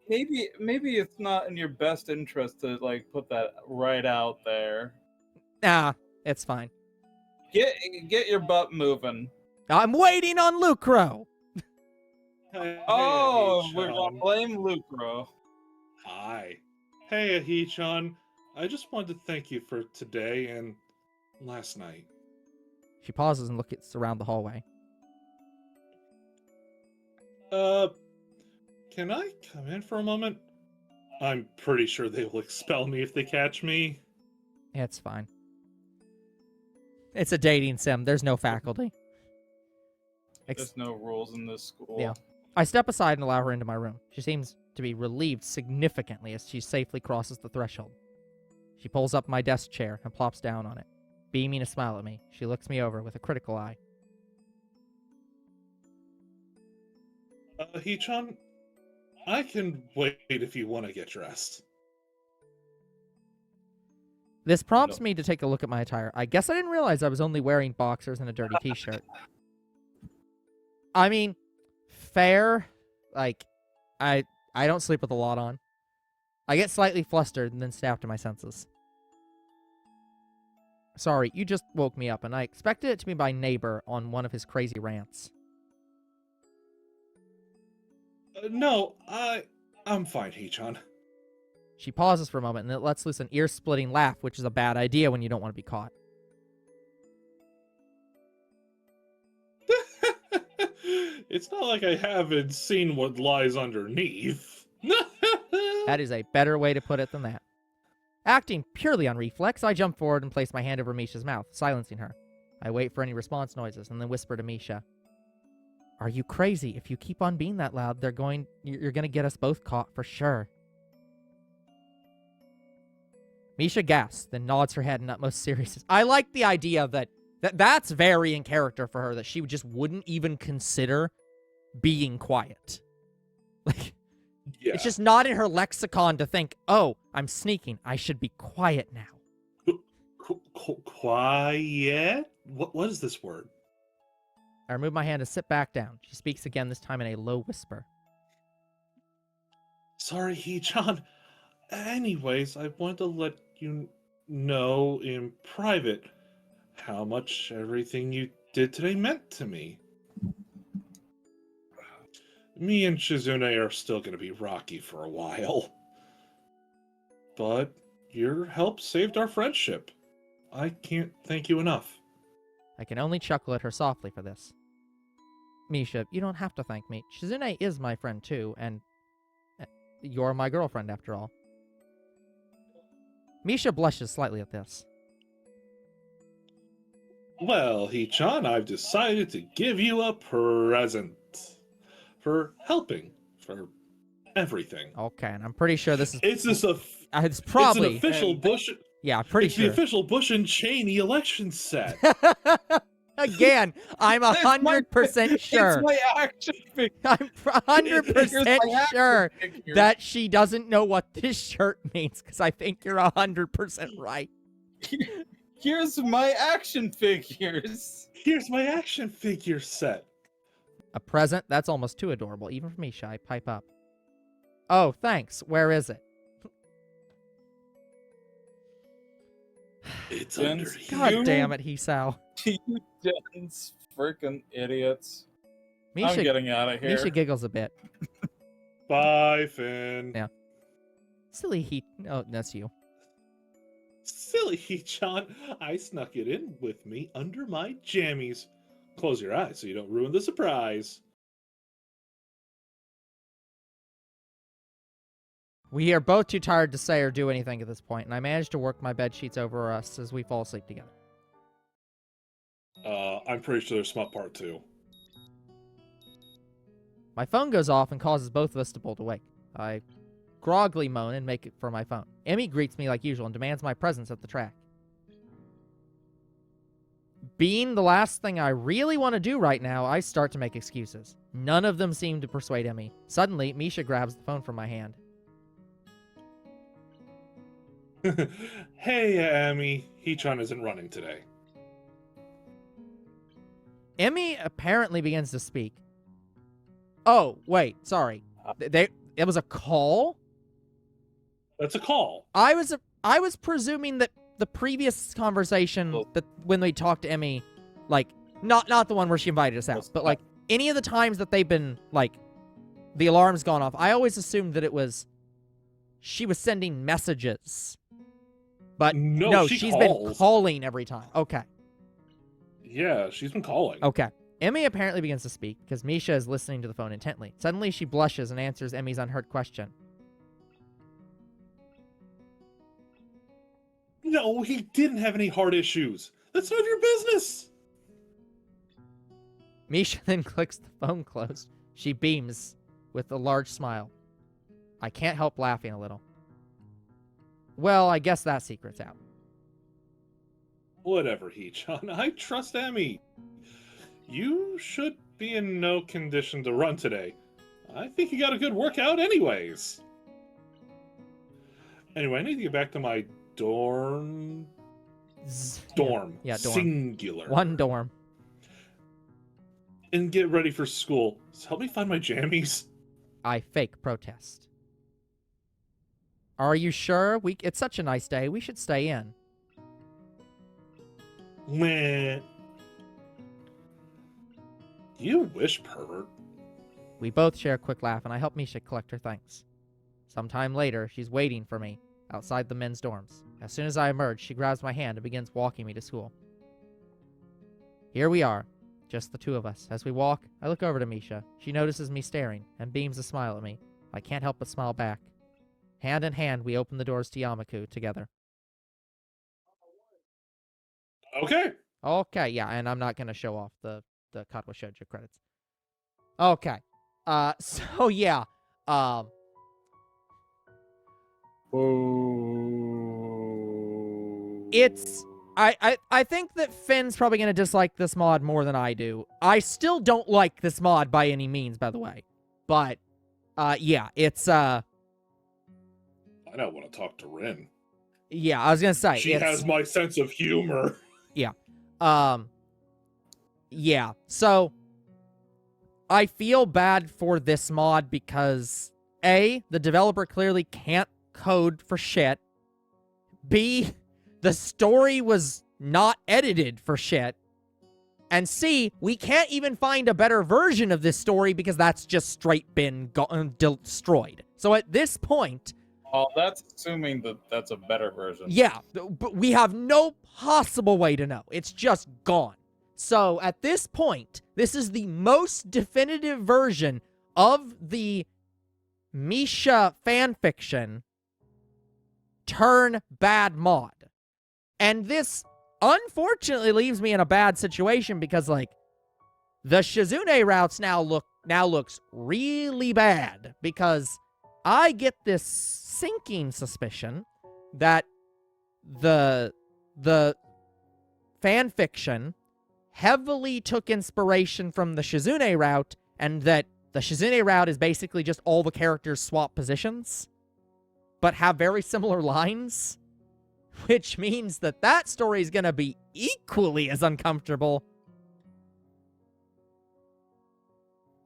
Maybe it's not in your best interest to like put that right out there. Nah, it's fine. Get your butt moving. I'm waiting on Lucro. We're gonna blame Lucro. Hi. Hey, Ahi-chan. I just wanted to thank you for today and last night. She pauses and looks around the hallway. Can I come in for a moment? I'm pretty sure they will expel me if they catch me. It's fine. It's a dating sim. There's no faculty. There's no rules in this school. Yeah. I step aside and allow her into my room. She seems to be relieved significantly as she safely crosses the threshold. She pulls up my desk chair and plops down on it. Beaming a smile at me, she looks me over with a critical eye. Hee-chan, I can wait if you want to get dressed. This prompts me to take a look at my attire. I guess I didn't realize I was only wearing boxers and a dirty t-shirt. I mean, fair. Like, I don't sleep with a lot on. I get slightly flustered and then snap to my senses. Sorry, you just woke me up, and I expected it to be my neighbor on one of his crazy rants. No, I'm fine, Hee-chan. She pauses for a moment, and then lets loose an ear-splitting laugh, which is a bad idea when you don't want to be caught. It's not like I haven't seen what lies underneath. That is a better way to put it than that. Acting purely on reflex, I jump forward and place my hand over Misha's mouth, silencing her. I wait for any response noises, and then whisper to Misha. Are you crazy? If you keep on being that loud, you're going to get us both caught for sure. Misha gasps, then nods her head in utmost seriousness. I like the idea that's very in character for her, that she just wouldn't even consider being quiet. Like, Yeah. it's just not in her lexicon to think, oh, I'm sneaking. I should be quiet now. Quiet? What is this word? I remove my hand and sit back down. She speaks again, this time in a low whisper. Sorry, Hee-chan. Anyways, I want to let you know in private how much everything you did today meant to me. Me and Shizune are still going to be rocky for a while. But your help saved our friendship. I can't thank you enough. I can only chuckle at her softly for this. Misha, you don't have to thank me. Shizune is my friend too, and you're my girlfriend after all. Misha blushes slightly at this. Well, Hee-chan, I've decided to give you a present. For helping. For everything. Okay, and I'm pretty sure this is... It's probably... It's an official Bush... Yeah, pretty it's sure. the official Bush and Cheney election set. Again, I'm 100% sure. It's my action figure. I'm 100% sure that she doesn't know what this shirt means, because I think you're 100% right. Here's my action figures. Here's my action figure set. A present? That's almost too adorable, even for Misha. I pipe up. Oh, thanks. Where is it? It's Jens, under here. God damn it, Hisao. You dense freaking idiots. I'm Misha, getting out of here. Misha giggles a bit. Bye, Finn. Yeah. Silly Oh, that's you. Silly Hee-chan. I snuck it in with me under my jammies. Close your eyes so you don't ruin the surprise. We are both too tired to say or do anything at this point, and I manage to work my bed sheets over us as we fall asleep together. I'm pretty sure there's smut part 2. My phone goes off and causes both of us to bolt awake. I groggily moan and make it for my phone. Emmy greets me like usual and demands my presence at the track. Being the last thing I really want to do right now, I start to make excuses. None of them seem to persuade Emmy. Suddenly, Misha grabs the phone from my hand. Hey, Amy. Hee-chan isn't running today. Emmy apparently begins to speak. Oh, wait, sorry. It was a call? That's a call. I was presuming that the previous conversation that when we talked to Emmy, like not the one where she invited us out, but like any of the times that they've been like the alarm's gone off, I always assumed that it was she was sending messages. But no, she's been calling every time. Okay. Yeah, she's been calling. Okay. Emmy apparently begins to speak because Misha is listening to the phone intently. Suddenly she blushes and answers Emmy's unheard question. No, he didn't have any heart issues. That's none of your business. Misha then clicks the phone closed. She beams with a large smile. I can't help laughing a little. Well, I guess that secret's out. Whatever, Hee-chan. I trust Emmy. You should be in no condition to run today. I think you got a good workout anyways. Anyway, I need to get back to my dorm. Dorm. Yeah, dorm. Singular. One dorm. And get ready for school. So help me find my jammies. I fake protest. Are you sure? It's such a nice day. We should stay in. Meh. You wish, pervert. We both share a quick laugh, and I help Misha collect her things. Sometime later, she's waiting for me outside the men's dorms. As soon as I emerge, she grabs my hand and begins walking me to school. Here we are, just the two of us. As we walk, I look over to Misha. She notices me staring and beams a smile at me. I can't help but smile back. Hand in hand, we open the doors to Yamaku together. Okay. Okay, yeah, and I'm not going to show off the Katawa Shoujo credits. Okay. So yeah. It's I think that Finn's probably gonna dislike this mod more than I do. I still don't like this mod by any means, by the way. But yeah, it's I don't want to talk to Rin. yeah, I was gonna say She has my sense of humor. Yeah. Yeah. So I feel bad for this mod because A, the developer clearly can't code for shit. B, the story was not edited for shit. And C, we can't even find a better version of this story because that's just straight been destroyed. So at this point... Oh, that's assuming that that's a better version. Yeah, but we have no possible way to know. It's just gone. So at this point, this is the most definitive version of the Misha fanfiction turn bad mod. And this unfortunately leaves me in a bad situation because, like, the Shizune routes now looks really bad because I get this sinking suspicion that the fanfiction heavily took inspiration from the Shizune route, and that the Shizune route is basically just all the characters swap positions, but have very similar lines, which means that that story is going to be equally as uncomfortable.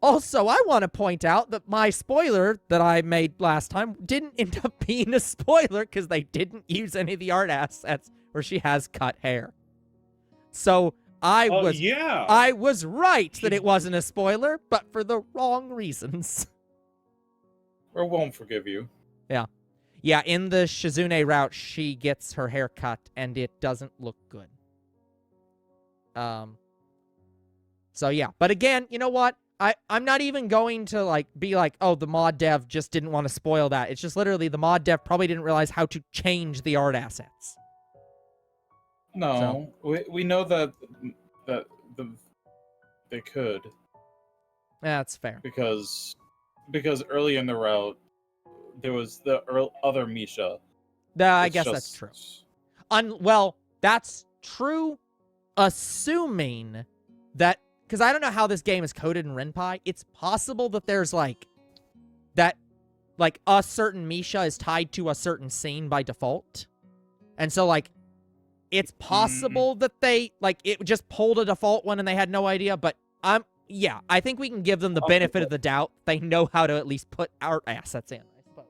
Also, I want to point out that my spoiler that I made last time didn't end up being a spoiler because they didn't use any of the art assets where she has cut hair. So I was right that it wasn't a spoiler, but for the wrong reasons. Or won't forgive you. Yeah. Yeah, in the Shizune route, she gets her hair cut, and it doesn't look good. So yeah. But again, you know what? I'm not even going to, like, be like, oh, the mod dev just didn't want to spoil that. It's just literally the mod dev probably didn't realize how to change the art assets. No, So. we know that they could. That's fair. Because early in the route, there was the other Misha. I guess that's true. Well, that's true, assuming that, because I don't know how this game is coded in Renpai. It's possible that there's, like, a certain Misha is tied to a certain scene by default. And so, like, it's possible that they, like, it just pulled a default one and they had no idea, but yeah, I think we can give them the benefit of the doubt. They know how to at least put art assets in, I suppose.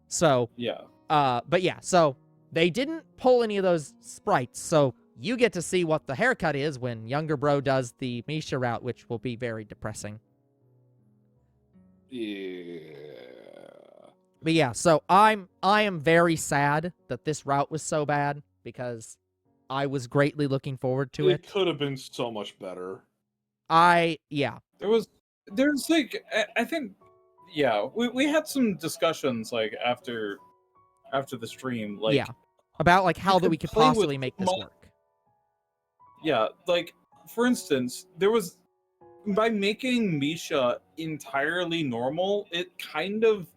So, yeah. But yeah, so they didn't pull any of those sprites, so you get to see what the haircut is when younger bro does the Misha route, which will be very depressing. Yeah. But yeah, so I am very sad that this route was so bad because I was greatly looking forward to it. It could have been so much better. Yeah. There's like, I think, yeah, we had some discussions, like, after the stream, like, Yeah. about like how that we could play with possibly make this work. Yeah, like for instance, by making Misha entirely normal, it kind of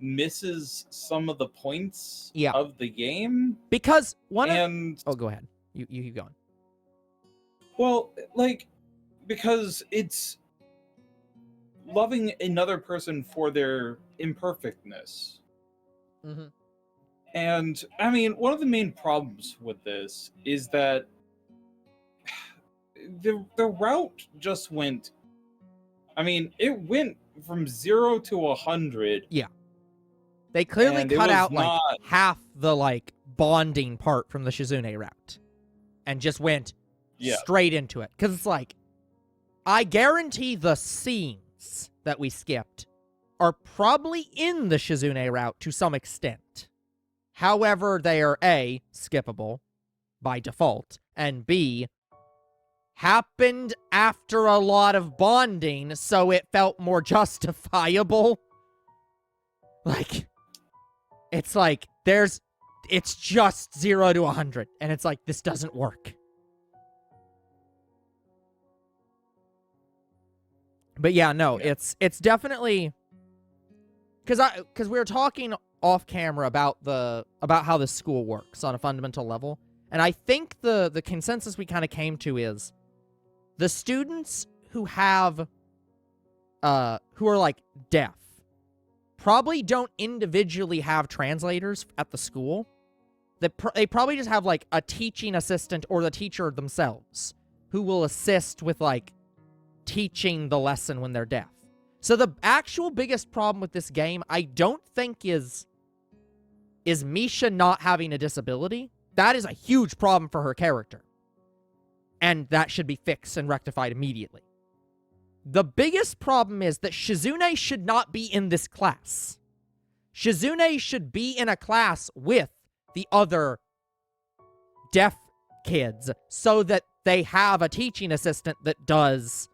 misses some of the points of the game. Because oh, go ahead. You keep going. Well, like, because it's loving another person for their imperfectness. Mm-hmm. And, I mean, one of the main problems with this is that the route just went... I mean, it went from 0 to 100. Yeah. They clearly cut out, like, half the, like, bonding part from the Shizune route. And just went straight into it. Because it's like, I guarantee the scenes that we skipped are probably in the Shizune route to some extent. However, they are A, skippable by default, and B, happened after a lot of bonding, so it felt more justifiable. Like, it's like, it's just 0 to 100, and it's like, this doesn't work. But yeah, no, it's definitely... Because we were talking off camera about how the school works on a fundamental level, and I think the consensus we kind of came to is the students who have who are like deaf probably don't individually have translators at the school. They probably just have like a teaching assistant or the teacher themselves who will assist with like teaching the lesson when they're deaf. So the actual biggest problem with this game, I don't think is Misha not having a disability. That is a huge problem for her character. And that should be fixed and rectified immediately. The biggest problem is that Shizune should not be in this class. Shizune should be in a class with the other deaf kids so that they have a teaching assistant that does,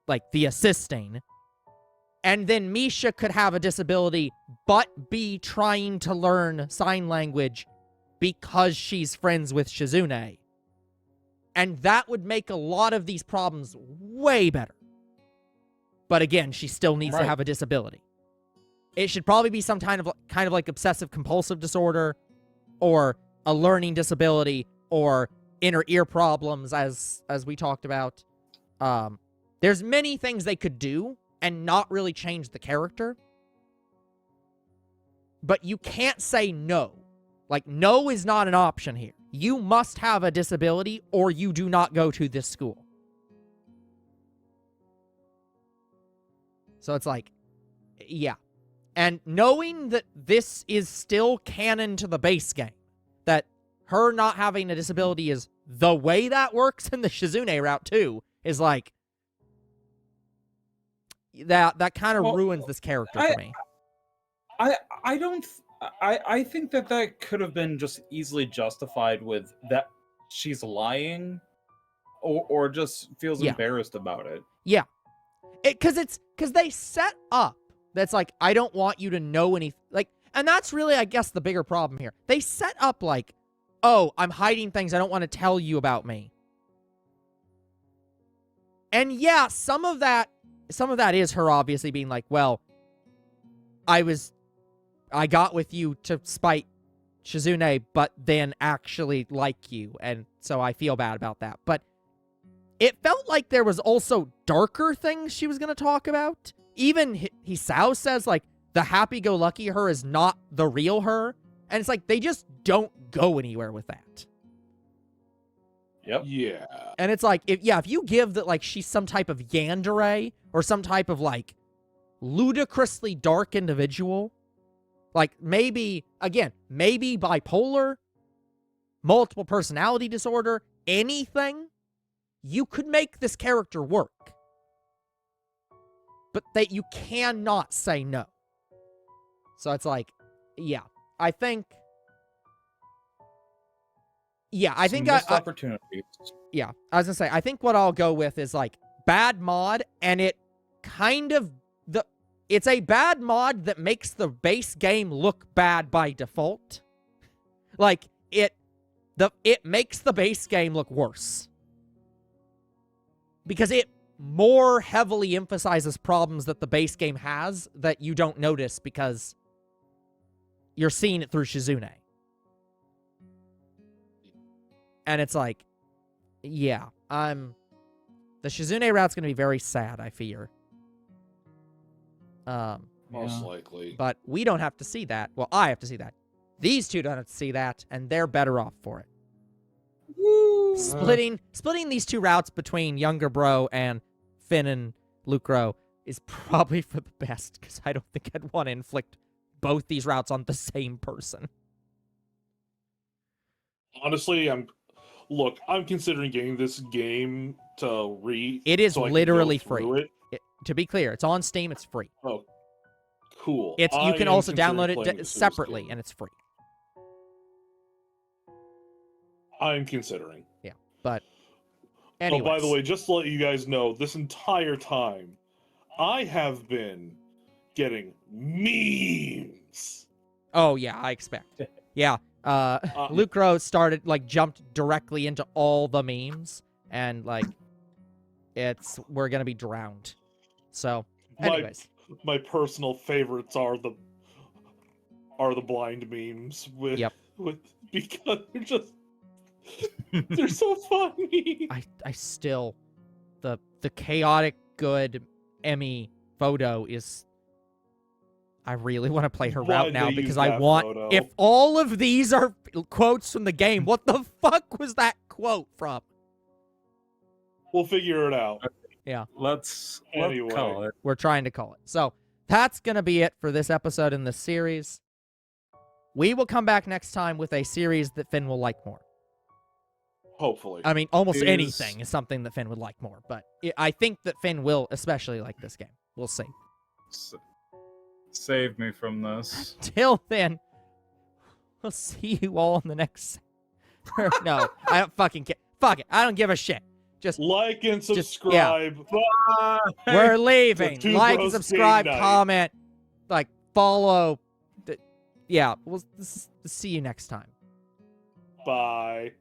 like, the assisting. And then Misha could have a disability, but be trying to learn sign language because she's friends with Shizune. And that would make a lot of these problems way better. But again, she still needs to have a disability. It should probably be some kind of like obsessive compulsive disorder, or a learning disability, or inner ear problems, as we talked about. There's many things they could do and not really change the character. But you can't say no. Like, no is not an option here. You must have a disability or you do not go to this school. So it's like, yeah. And knowing that this is still canon to the base game, that her not having a disability is the way that works in the Shizune route too, is like, that kind of ruins this character for me. I think that could have been just easily justified with that she's lying, or just feels embarrassed about it. Yeah. Because they set up that's like, I don't want you to know anything. Like, and that's really, I guess, the bigger problem here. They set up like, oh, I'm hiding things I don't want to tell you about me. And yeah, some of that is her obviously being like, well, I got with you to spite Shizune, but then actually like you, and so I feel bad about that. But it felt like there was also darker things she was going to talk about. Even Hisao says, like, the happy-go-lucky her is not the real her. And it's like, they just don't go anywhere with that. Yep. Yeah. And it's like, if you give that, like, she's some type of yandere, or some type of, like, ludicrously dark individual, like, maybe bipolar, multiple personality disorder, anything, you could make this character work. But you cannot say no. So it's like, yeah, I think... Yeah, I think opportunities. Yeah, I was gonna say, I think what I'll go with is, like, bad mod, and it kind of... It's a bad mod that makes the base game look bad by default. Like, it makes the base game look worse. Because it more heavily emphasizes problems that the base game has that you don't notice because you're seeing it through Shizune. And it's like, yeah, the Shizune route's going to be very sad, I fear. Most likely. But we don't have to see that. Well, I have to see that. These two don't have to see that, and they're better off for it. Woo! Splitting these two routes between Younger Bro and Finn and Lucro is probably for the best, because I don't think I'd want to inflict both these routes on the same person. Honestly, I'm considering getting this game to read. It is so I can go literally through free. It. To be clear, it's on Steam, it's free. Oh, cool. You can I am also considering download playing it this separately, game. and it's free. I'm considering. Yeah, but anyways. Oh, by the way, just to let you guys know, this entire time, I have been getting memes. Oh, yeah, I expect. Yeah, Lucro jumped directly into all the memes, and, we're gonna be drowned. So, anyways. My personal favorites are the blind memes with because they're just they're so funny. I still the chaotic good Emmy photo is I really want to play her route now because I want photo? If all of these are quotes from the game, what the fuck was that quote from? We'll figure it out. Yeah. Let's Anyway. call it. We're trying to call it. So that's going to be it for this episode in this series. We will come back next time with a series that Finn will like more. Hopefully. I mean, almost anything is something that Finn would like more, but I think that Finn will especially like this game. We'll see. Save me from this. Till then, we'll see you all in the next... No, I don't fucking care. Fuck it. I don't give a shit. Just like and subscribe. Bye. we're leaving. Two Like and Bros subscribe, Game Night. comment, follow. Yeah, we'll see you next time. Bye.